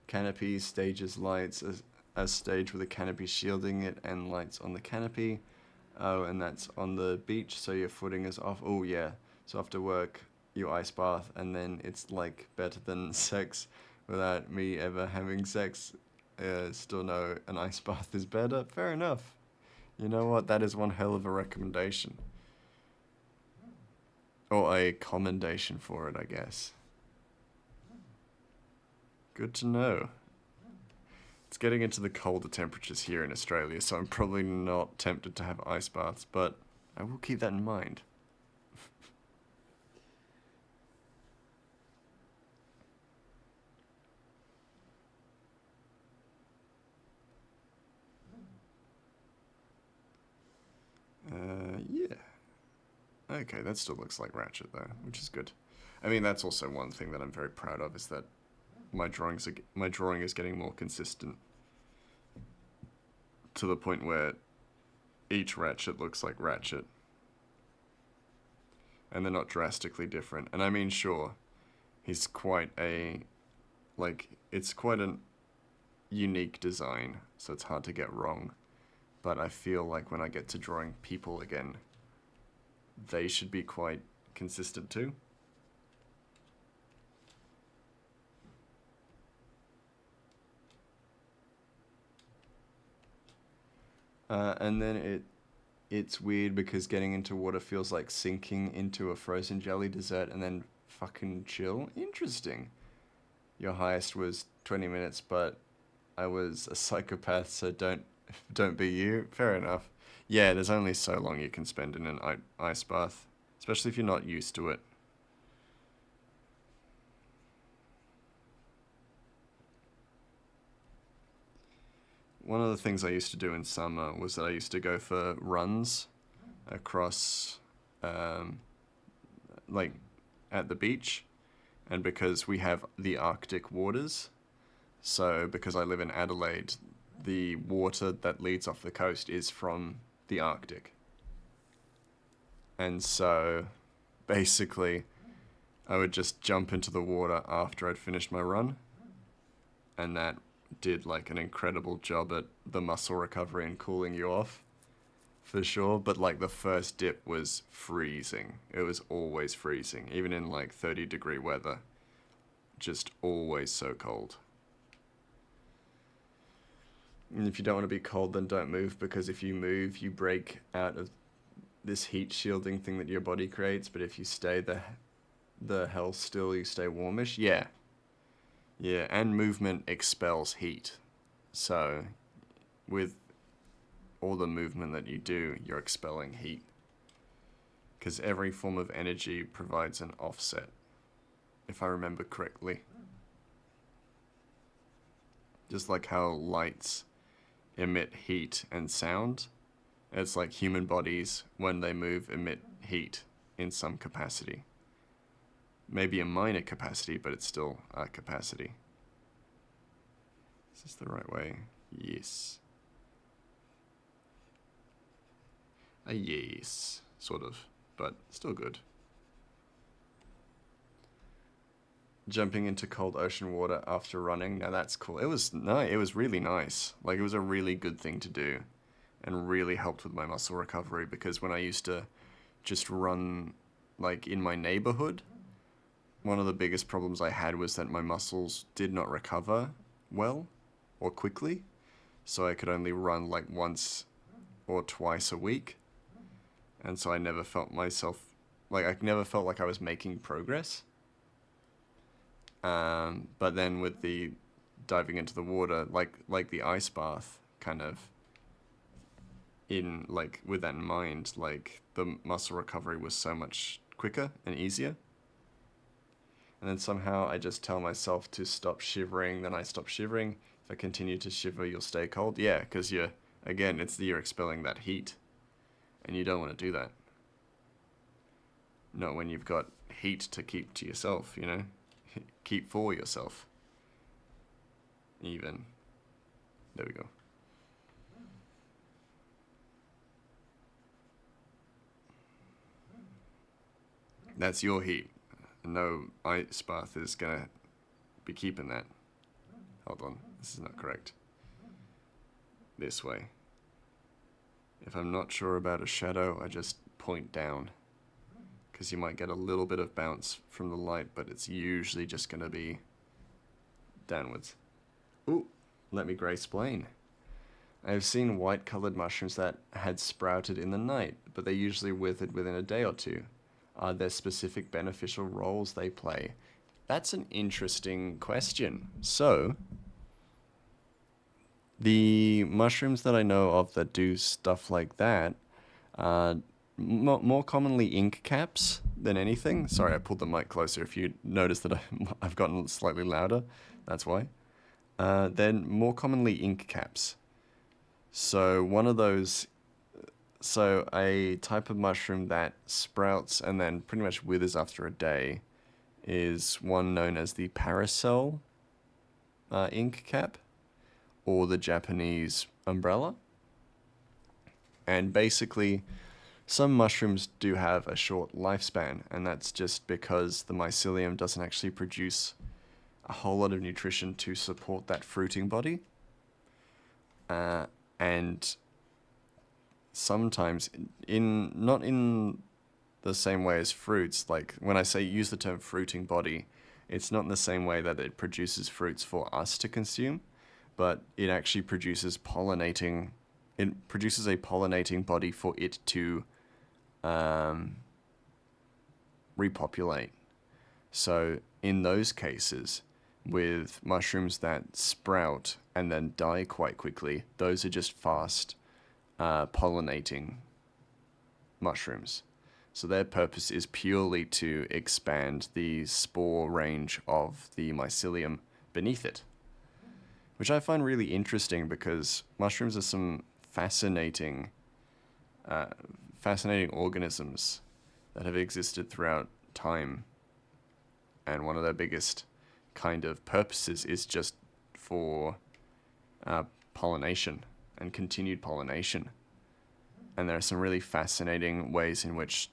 Canopy stages lights as stage with a canopy shielding it and lights on the canopy. Oh, and that's on the beach, so your footing is off. Oh, yeah. So after work, you ice bath, and then it's like better than sex without me ever having sex. Still know an ice bath is better. Fair enough. You know what? That is one hell of a recommendation. Or a commendation for it, I guess. Good to know. It's getting into the colder temperatures here in Australia, so I'm probably not tempted to have ice baths, but I will keep that in mind. Yeah. Okay, that still looks like Ratchet though, which is good. I mean, that's also one thing that I'm very proud of, is that my drawing is getting more consistent to the point where each Ratchet looks like Ratchet, and they're not drastically different. And I mean, sure, he's quite a, like, it's quite a unique design, so it's hard to get wrong. But I feel like when I get to drawing people again, they should be quite consistent too. And then it's weird because getting into water feels like sinking into a frozen jelly dessert and then fucking chill. Interesting. Your highest was 20 minutes, but I was a psychopath, so don't be you. Fair enough. Yeah, there's only so long you can spend in an ice bath, especially if you're not used to it. One of the things I used to do in summer was that I used to go for runs across, like, at the beach. And because we have the Arctic waters, so because I live in Adelaide, the water that leads off the coast is from the Arctic. And so, basically, I would just jump into the water after I'd finished my run, and that did like an incredible job at the muscle recovery and cooling you off, for sure. But like the first dip was freezing. It was always freezing, even in like 30-degree weather. Just always so cold. And if you don't want to be cold, then don't move, because if you move, you break out of this heat shielding thing that your body creates. But if you stay the hell still, you stay warmish. Yeah. Yeah, and movement expels heat. So, with all the movement that you do, you're expelling heat. Because every form of energy provides an offset, if I remember correctly. Just like how lights emit heat and sound, it's like human bodies, when they move, emit heat in some capacity. Maybe a minor capacity, but it's still a capacity. Is this the right way? Yes. Yes, sort of, but still good. Jumping into cold ocean water after running, now that's cool. It was really nice. Like, it was a really good thing to do, and really helped with my muscle recovery, because when I used to just run, like, in my neighborhood, one of the biggest problems I had was that my muscles did not recover well or quickly, so I could only run like once or twice a week, and so I never felt like I was making progress. But then with the diving into the water, like the ice bath, kind of in like with that in mind, like the muscle recovery was so much quicker and easier. And then somehow I just tell myself to stop shivering, then I stop shivering. If I continue to shiver, you'll stay cold. Yeah, because you're expelling that heat, and you don't want to do that. Not when you've got heat to keep to yourself, you know? Keep for yourself. Even. There we go. That's your heat. No ice bath is gonna be keeping that. Hold on, this is not correct. This way. If I'm not sure about a shadow, I just point down, because you might get a little bit of bounce from the light, but it's usually just gonna be downwards. Ooh, let me grey-splain. I have seen white-coloured mushrooms that had sprouted in the night, but they usually withered within a day or two. Are there specific beneficial roles they play? That's an interesting question. So, The mushrooms that I know of that do stuff like that are more commonly ink caps than anything. Sorry, I pulled the mic closer. If you notice that I've gotten slightly louder, that's why. Then more commonly ink caps. So one of those, so a type of mushroom that sprouts and then pretty much withers after a day is one known as the parasol ink cap, or the Japanese umbrella. And basically, some mushrooms do have a short lifespan, and that's just because the mycelium doesn't actually produce a whole lot of nutrition to support that fruiting body. And sometimes, not in the same way as fruits, like when I say use the term fruiting body, it's not in the same way that it produces fruits for us to consume, but it actually produces a pollinating body for it to repopulate. So in those cases, with mushrooms that sprout and then die quite quickly, those are just fast pollinating mushrooms. So their purpose is purely to expand the spore range of the mycelium beneath it, which I find really interesting because mushrooms are some fascinating organisms that have existed throughout time. And one of their biggest kind of purposes is just for pollination and continued pollination. And there are some really fascinating ways in which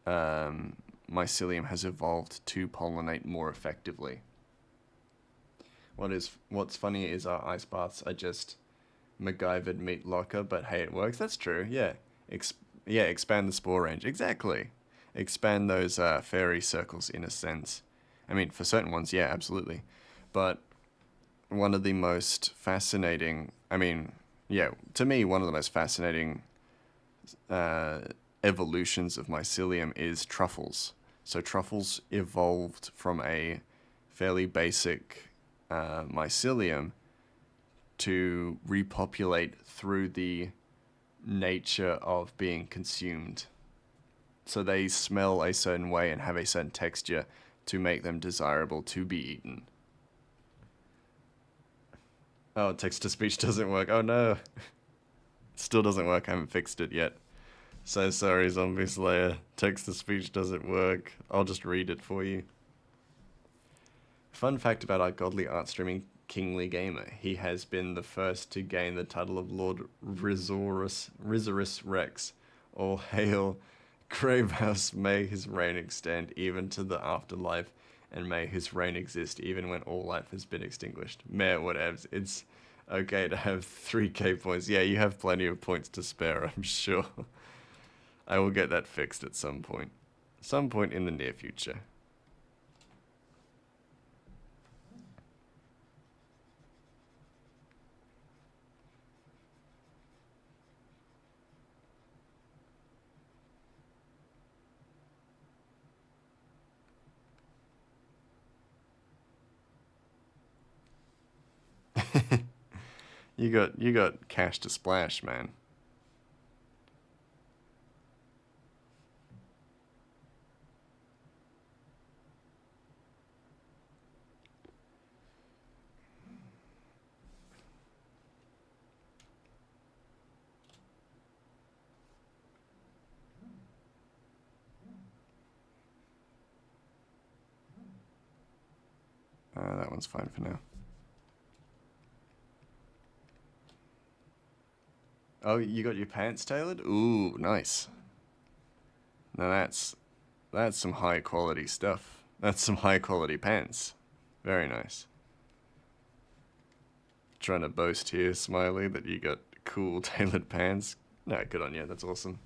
mycelium has evolved to pollinate more effectively. What's funny is our ice baths are just MacGyvered meat locker, but hey, it works. That's true. Yeah, expand the spore range. Exactly. Expand those fairy circles in a sense. I mean, for certain ones, yeah, absolutely. But one of the most fascinating, to me, one of the most fascinating evolutions of mycelium is truffles. So truffles evolved from a fairly basic mycelium to repopulate through the nature of being consumed. So they smell a certain way and have a certain texture to make them desirable to be eaten. Oh, text-to-speech doesn't work. Oh no. Still doesn't work. I haven't fixed it yet. So sorry, Zombie Slayer. Text-to-speech doesn't work. I'll just read it for you. Fun fact about our godly art streaming kingly gamer. He has been the first to gain the title of Lord Rizorus Rex. All hail Gravehouse, may his reign extend even to the afterlife, and may his reign exist even when all life has been extinguished. Meh, whatevs. It's okay to have 3k points. Yeah, you have plenty of points to spare, I'm sure. I will get that fixed at some point. Some point in the near future. You got cash to splash, man. That one's fine for now. Oh, you got your pants tailored? Ooh, nice. Now that's some high quality stuff. That's some high quality pants. Very nice. Trying to boast here, Smiley, that you got cool tailored pants. No, good on you. That's awesome.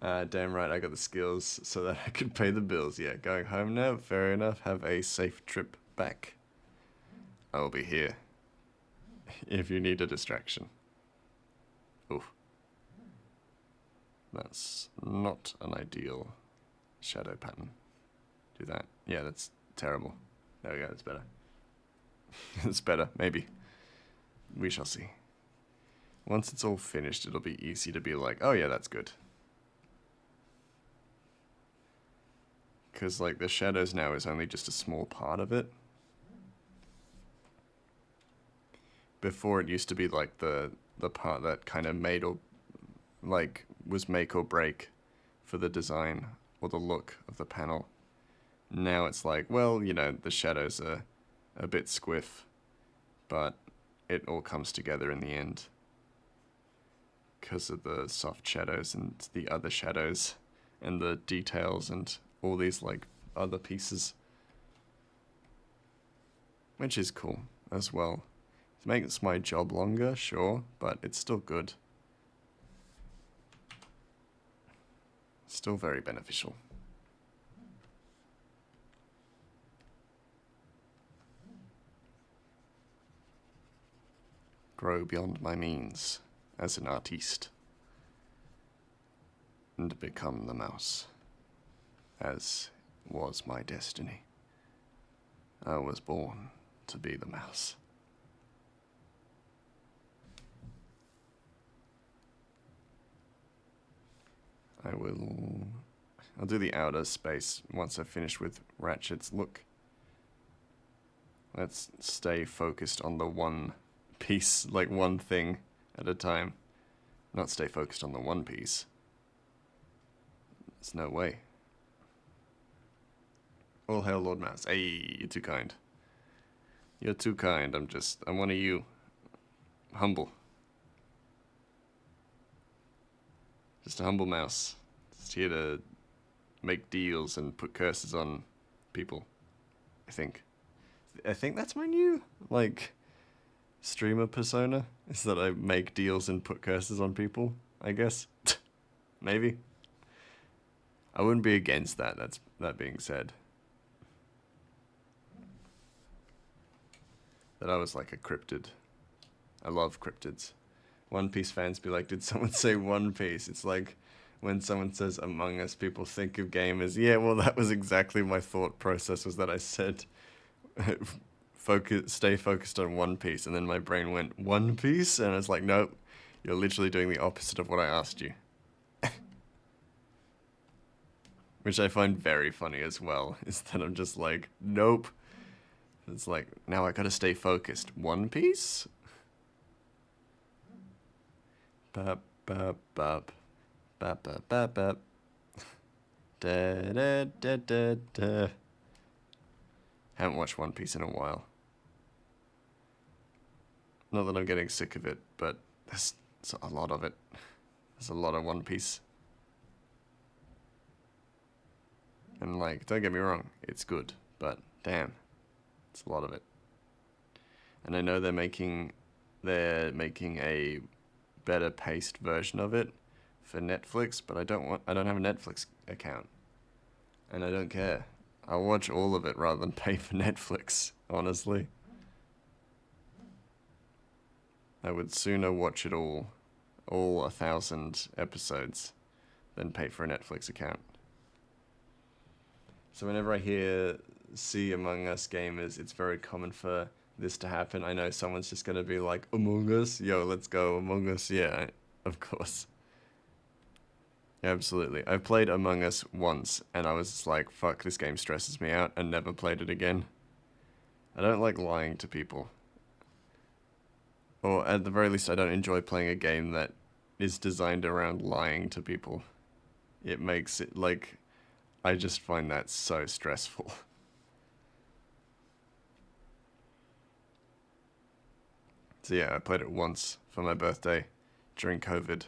Damn right, I got the skills so that I could pay the bills. Yeah, going home now. Fair enough. Have a safe trip back. I will be here if you need a distraction. Oof. That's not an ideal shadow pattern. Do that. Yeah, that's There we go, that's better. It's better, maybe. We shall see. Once it's all finished, it'll be easy to be like, oh yeah, that's good. Because, like, the shadows now is only just a small part of it. Before, it used to be, like, the part that kind of made or, like, was make or break for the design or the look of the panel. Now it's like, well, you know, the shadows are a bit squiff, but it all comes together in the end. Because of the soft shadows and the other shadows and the details and all these, like, other pieces. Which is cool as well. It makes my job longer, sure, but it's still good. Still very beneficial. Grow beyond my means as an artiste. And become the mouse, as was my destiny. I was born to be the mouse. I'll do the outer space once I've finished with Ratchet's look. Let's stay focused on the one piece, like one thing at a time. Not stay focused on the one piece. There's no way. All hail Lord Mouse. Hey, you're too kind. You're too kind. I'm one of you. Humble. Just a humble mouse. Just here to make deals and put curses on people. I think that's my new, like, streamer persona. Is that I make deals and put curses on people, I guess. Maybe. I wouldn't be against that, that being said. That I was like a cryptid. I love cryptids. One Piece fans be like, did someone say One Piece? It's like when someone says Among Us, people think of gamers. Yeah, well, that was exactly my thought process, was that I said stay focused on One Piece, and then my brain went, One Piece? And I was like, nope, you're literally doing the opposite of what I asked you. Which I find very funny as well, is that I'm just like, nope. It's like, now I gotta stay focused. One Piece? Bap, bap, bap. Bap, bap, bap, bap. Da, da, da, da, da. Haven't watched One Piece in a while. Not that I'm getting sick of it, but there's a lot of it. There's a lot of One Piece. And, like, don't get me wrong, it's good, but damn, it's a lot of it. And I know they're making a better paced version of it for Netflix, but I don't have a Netflix account. And I don't care. I'll watch all of it rather than pay for Netflix, honestly. I would sooner watch it all 1,000 episodes, than pay for a Netflix account. So whenever I see Among Us gamers, it's very common for this to happen. I know someone's just going to be like, Among Us? Yo, let's go, Among Us. Yeah, of course. Absolutely. I played Among Us once, and I was just like, fuck, this game stresses me out, and never played it again. I don't like lying to people. Or at the very least, I don't enjoy playing a game that is designed around lying to people. It makes it, like, I just find that so stressful. So yeah, I played it once for my birthday during COVID.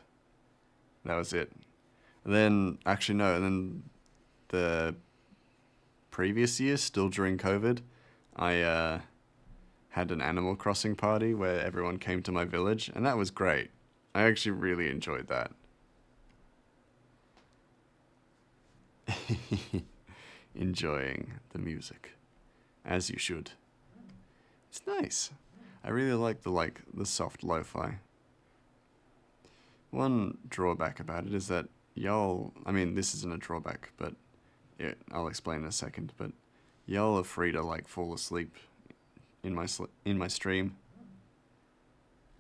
That was it. And then, actually no, and then the previous year, still during COVID, I had an Animal Crossing party where everyone came to my village, and that was great. I actually really enjoyed that. Enjoying the music, as you should. It's nice. I really like the soft lo-fi. One drawback about it is that I mean, this isn't a drawback, but yeah, I'll explain in a second, but y'all are free to, like, fall asleep in my stream.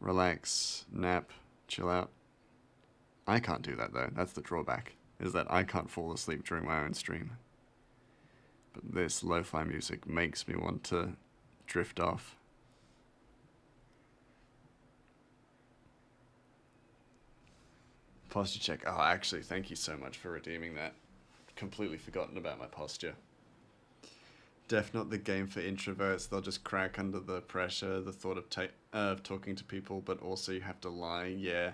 Relax, nap, chill out. I can't do that though. That's the drawback, is that I can't fall asleep during my own stream. But this lo-fi music makes me want to drift off. Posture check. Oh, actually, thank you so much for redeeming that. Completely forgotten about my posture. Def not the game for introverts. They'll just crack under the pressure, the thought of talking to people, but also you have to lie. Yeah,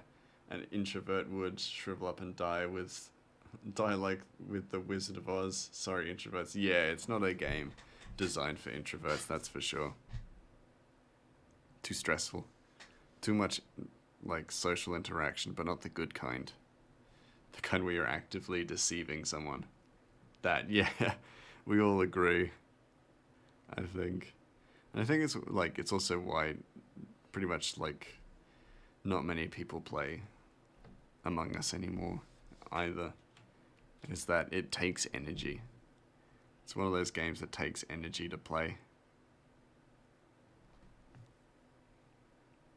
an introvert would shrivel up and die like with the Wizard of Oz. Sorry, introverts. Yeah, it's not a game designed for introverts, that's for sure. Too stressful. Too much, like, social interaction, but not the good kind. The kind where you're actively deceiving someone. That, yeah, we all agree, I think. And I think it's, like, it's also why pretty much, like, not many people play Among Us anymore, either. Is that it takes energy. It's one of those games that takes energy to play.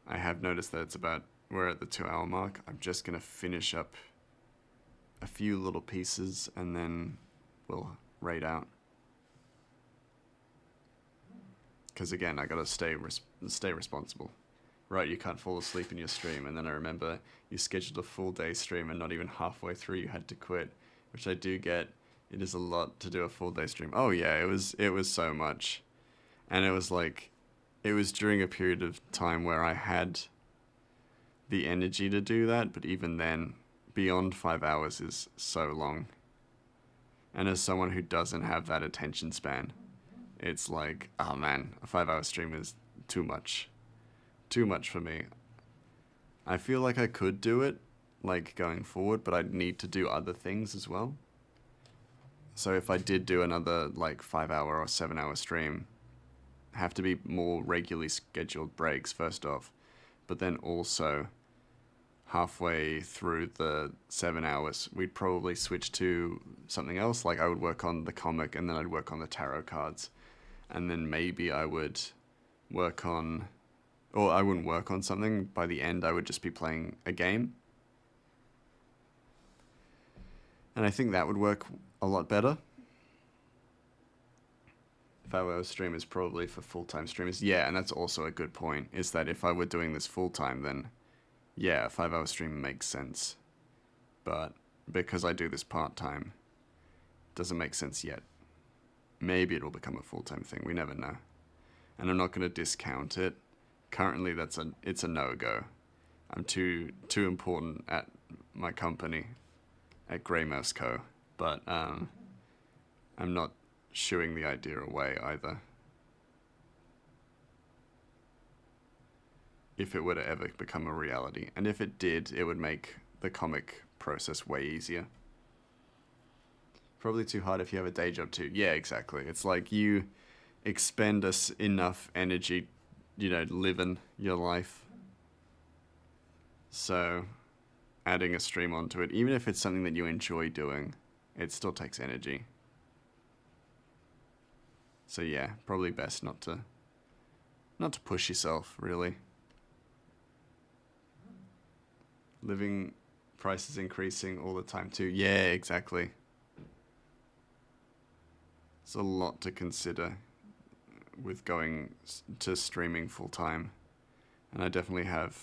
I have noticed that we're at the 2-hour mark. I'm just going to finish up a few little pieces and then we'll raid out. Because again, I gotta stay responsible. Right, you can't fall asleep in your stream, and then I remember you scheduled a full day stream and not even halfway through you had to quit, which I do get. It is a lot to do a full day stream. Oh yeah, it was so much. And it was like, it was during a period of time where I had the energy to do that, but even then, beyond 5 hours is so long. And as someone who doesn't have that attention span, it's like, oh man, a 5-hour stream is too much. Too much for me. I feel like I could do it, like, going forward, but I'd need to do other things as well. So if I did do another, like, 5-hour or 7-hour stream, have to be more regularly scheduled breaks, first off. But then also, halfway through the 7 hours, we'd probably switch to something else. Like, I would work on the comic, and then I'd work on the tarot cards. And then maybe I would work on... Or I wouldn't work on something. By the end, I would just be playing a game. And I think that would work a lot better. 5-hour stream is probably for full-time streamers. Yeah, and that's also a good point, is that if I were doing this full-time, then yeah, a 5-hour stream makes sense. But because I do this part-time, it doesn't make sense yet. Maybe it will become a full-time thing, we never know. And I'm not going to discount it. Currently, it's a no-go. I'm too important at my company, at Grey Mouse Co. But I'm not shooing the idea away either. If it were to ever become a reality. And if it did, it would make the comic process way easier. Probably too hard if you have a day job too. Yeah, exactly. It's like you expend enough energy, living your life. So adding a stream onto it, even if it's something that you enjoy doing, it still takes energy. So yeah, probably best not to push yourself, really. Living prices increasing all the time too. Yeah, exactly. It's a lot to consider with going to streaming full time. And I definitely have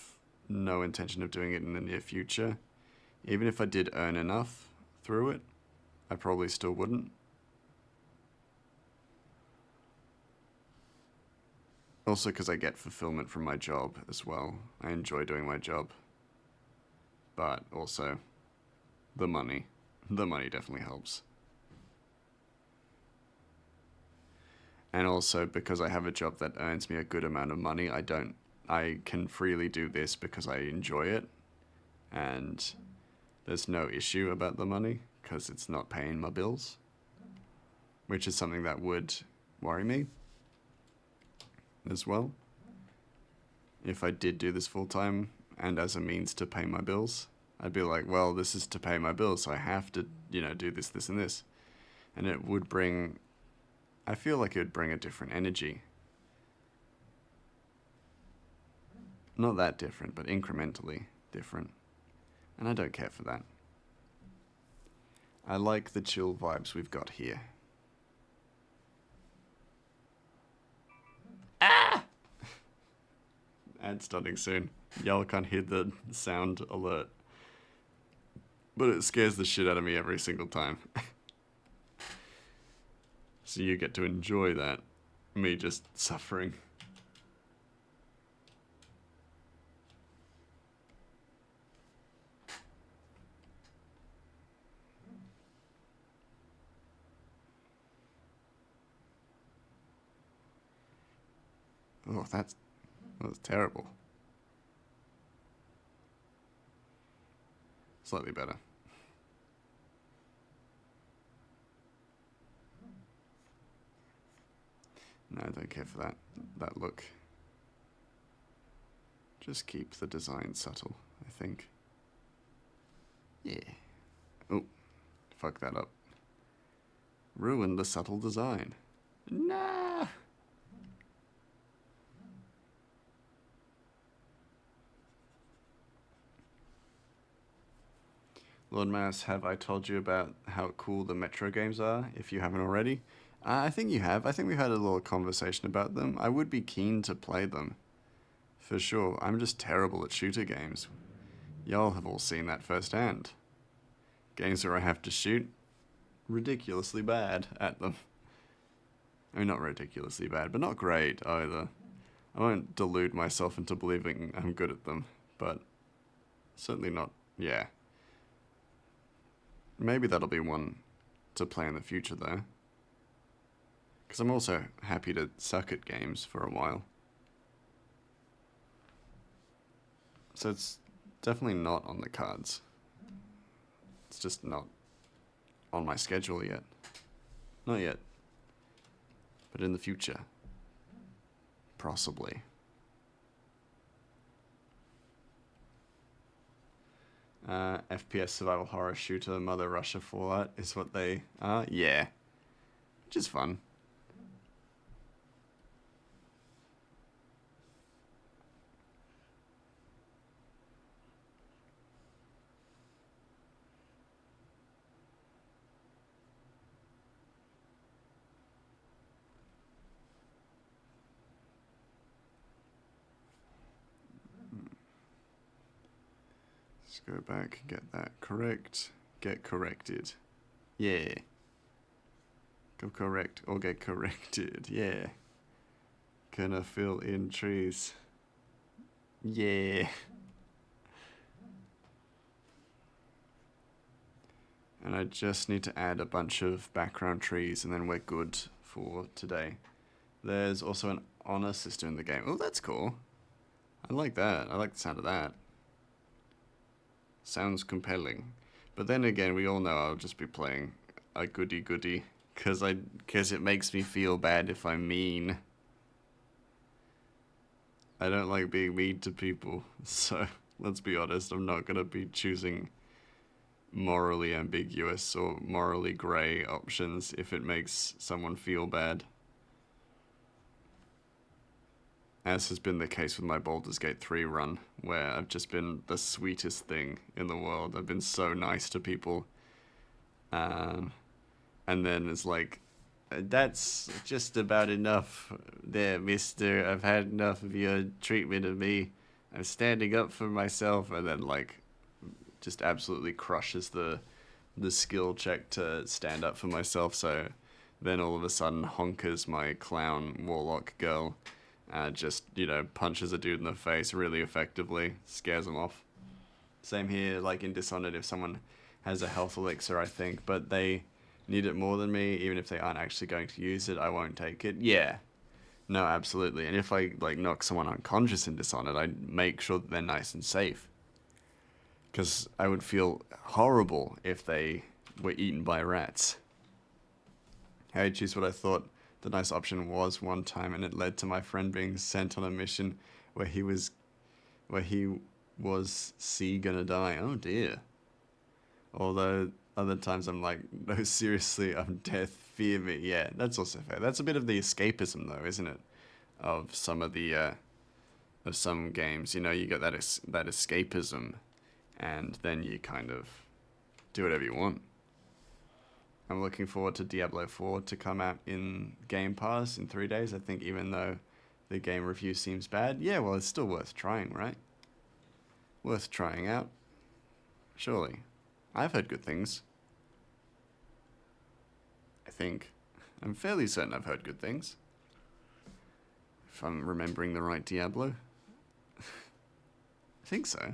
no intention of doing it in the near future. Even if I did earn enough through it, I probably still wouldn't. Also because I get fulfillment from my job as well. I enjoy doing my job. But also, the money. The money definitely helps. And also, because I have a job that earns me a good amount of money, I can freely do this because I enjoy it. And there's no issue about the money, because it's not paying my bills. Which is something that would worry me as well. If I did do this full time, and as a means to pay my bills, I'd be like, well, this is to pay my bills, so I have to, do this, this, and this. And it would bring... I feel like it would bring a different energy. Not that different, but incrementally different. And I don't care for that. I like the chill vibes we've got here. Ah! Ad starting soon. Y'all can't hear the sound alert. But it scares the shit out of me every single time. So you get to enjoy that. Me just suffering. Oh, that was terrible. Slightly better. No, I don't care for that look. Just keep the design subtle, I think. Yeah. Oh, fuck that up. Ruin the subtle design. Nah. Lord Mass, have I told you about how cool the Metro games are, if you haven't already? I think you have. I think we had a little conversation about them. I would be keen to play them. For sure. I'm just terrible at shooter games. Y'all have all seen that firsthand. Games where I have to shoot ridiculously bad at them. I mean, not ridiculously bad, but not great either. I won't delude myself into believing I'm good at them, but certainly not, yeah. Maybe that'll be one to play in the future, though. Because I'm also happy to suck at games for a while. So it's definitely not on the cards. It's just not on my schedule yet. Not yet. But in the future. Possibly. FPS survival horror shooter Mother Russia Fallout is what they are. Yeah. Which is fun. Let's go back, get that correct, get corrected. Yeah. Go correct or get corrected. Yeah. Gonna fill in trees. Yeah. And I just need to add a bunch of background trees and then we're good for today. There's also an honor system in the game. Oh, that's cool. I like that. I like the sound of that. Sounds compelling. But then again, we all know I'll just be playing a goody-goody. Because it makes me feel bad if I'm mean. I don't like being mean to people. So, let's be honest, I'm not going to be choosing morally ambiguous or morally grey options if it makes someone feel bad. As has been the case with my Baldur's Gate 3 run, where I've just been the sweetest thing in the world. I've been so nice to people. And then it's like, that's just about enough there, mister. I've had enough of your treatment of me. I'm standing up for myself. And then, like, just absolutely crushes the skill check to stand up for myself. So then all of a sudden honkers my clown warlock girl. Just, punches a dude in the face really effectively, scares him off. Same here, like in Dishonored, if someone has a health elixir, I think, but they need it more than me, even if they aren't actually going to use it, I won't take it. Yeah. No, absolutely. And if I, knock someone unconscious in Dishonored, I make sure that they're nice and safe. Because I would feel horrible if they were eaten by rats. I choose what I thought the nice option was one time, and it led to my friend being sent on a mission where he was gonna die. Oh dear. Although other times I'm like, no, seriously, I'm death, fear me. Yeah, that's also fair. That's a bit of the escapism though, isn't it? Of some of the of some games. You know, you get that escapism, and then you kind of do whatever you want. I'm looking forward to Diablo 4 to come out in Game Pass in 3 days. I think even though the game review seems bad, yeah, well, it's still worth trying, right? Worth trying out. Surely. I've heard good things. I think. I'm fairly certain I've heard good things. If I'm remembering the right Diablo. I think so.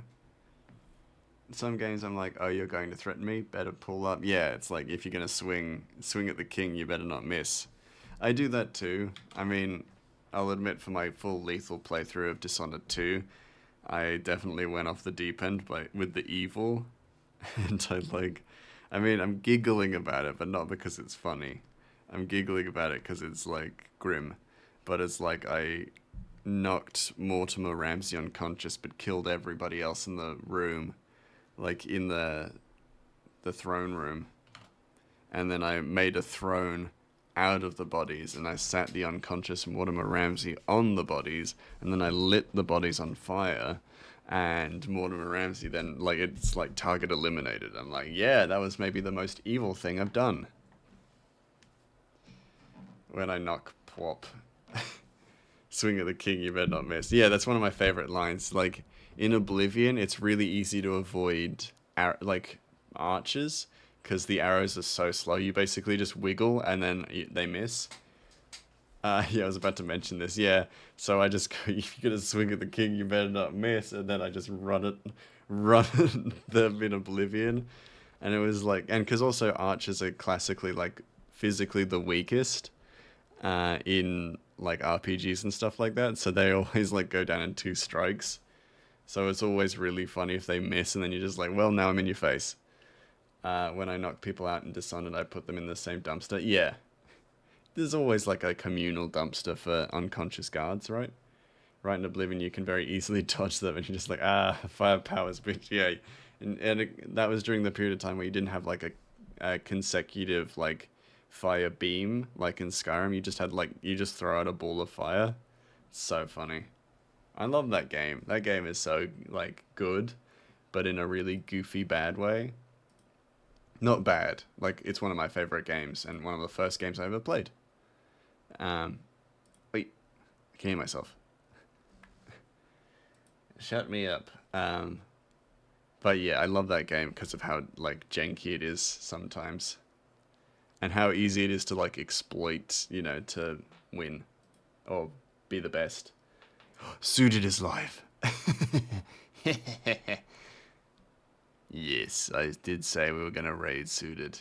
Some games I'm like, oh, you're going to threaten me? Better pull up. Yeah, it's like, if you're going to swing at the king, you better not miss. I do that too. I mean, I'll admit for my full lethal playthrough of Dishonored 2, I definitely went off the deep end with the evil. And I'm giggling about it, but not because it's funny. I'm giggling about it because it's, like, grim. But it's like I knocked Mortimer Ramsey unconscious, but killed everybody else in the room. Like, in the throne room. And then I made a throne out of the bodies, and I sat the unconscious Mortimer Ramsey on the bodies, and then I lit the bodies on fire, and Mortimer Ramsey then, like, it's like target eliminated. I'm like, yeah, that was maybe the most evil thing I've done. When I knock plop. Swing at the king, you better not miss. Yeah, that's one of my favorite lines. Like, in Oblivion, it's really easy to avoid, archers, because the arrows are so slow. You basically just wiggle, and then they miss. Yeah, I was about to mention this. Yeah, so I just go, if you're gonna swing at the king, you better not miss, and then I just run them in Oblivion, and it was like, and because also archers are classically, like, physically the weakest, in, like, RPGs and stuff like that, so they always, like, go down in 2 strikes. So it's always really funny if they miss, and then you're just like, well, now I'm in your face. When I knock people out in Dishonored, I put them in the same dumpster. Yeah. There's always, like, a communal dumpster for unconscious guards, right? Right in Oblivion, you can very easily dodge them, and you're just like, firepower's bitch, yeah. And that was during the period of time where you didn't have, like, a consecutive, like, fire beam, like in Skyrim. You just had, like, you just throw out a ball of fire. It's so funny. I love that game. That game is so, like, good, but in a really goofy, bad way. Not bad. Like, it's one of my favorite games, and one of the first games I ever played. Wait. I can hear myself. Shut me up. But yeah, I love that game because of how, like, janky it is sometimes. And how easy it is to, like, exploit, you know, to win. Or be the best. Suited is live. Yes, I did say we were going to raid Suited.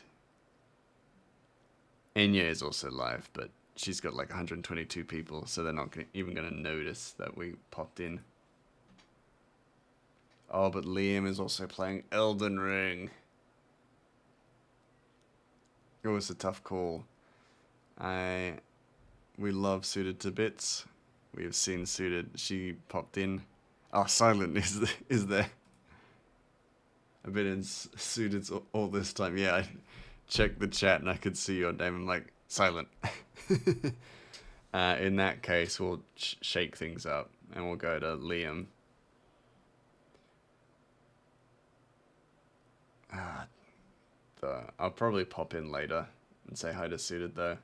Enya is also live, but she's got like 122 people, so they're not even going to notice that we popped in. Oh, but Liam is also playing Elden Ring. It was a tough call. We love Suited to bits. We have seen Suited. She popped in. Oh, Silent is there. I've been in Suited all this time. Yeah, I checked the chat and I could see your name. I'm like, Silent. In that case, we'll shake things up and we'll go to Liam. I'll probably pop in later and say hi to Suited though.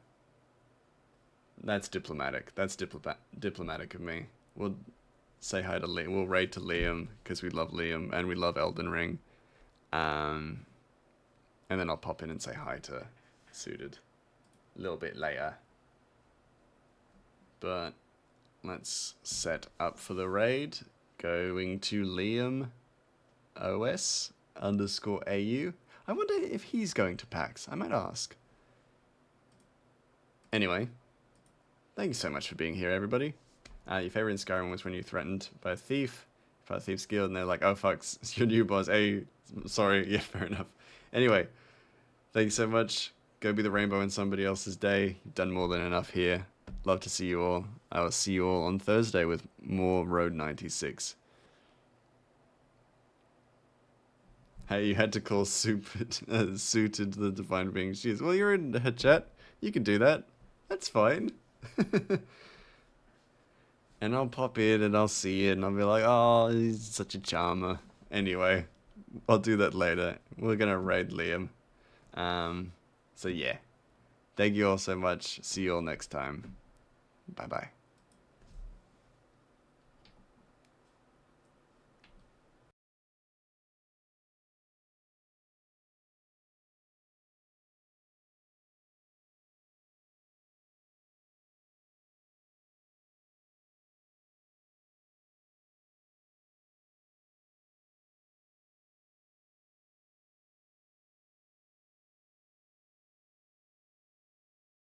That's diplomatic. That's diplomatic of me. We'll say hi to Liam. We'll raid to Liam because we love Liam and we love Elden Ring. And then I'll pop in and say hi to Suited a little bit later. But let's set up for the raid. Going to Liam OS_AU. I wonder if he's going to PAX. I might ask. Anyway, thank you so much for being here, everybody. Your favorite in Skyrim was when you're threatened by a thief, by a thief's guild, and they're like, oh fuck, it's your new boss. Hey, sorry. Yeah, fair enough. Anyway, thank you so much. Go be the rainbow in somebody else's day. You've done more than enough here. Love to see you all. I will see you all on Thursday with more Road 96. Hey, you had to call Suited the Divine Being she is. Well, you're in her chat. You can do that. That's fine. And I'll pop in and I'll see it and I'll be like, oh, he's such a charmer. Anyway, I'll do that later. We're gonna raid Liam. So yeah. Thank you all so much. See you all next time. Bye bye.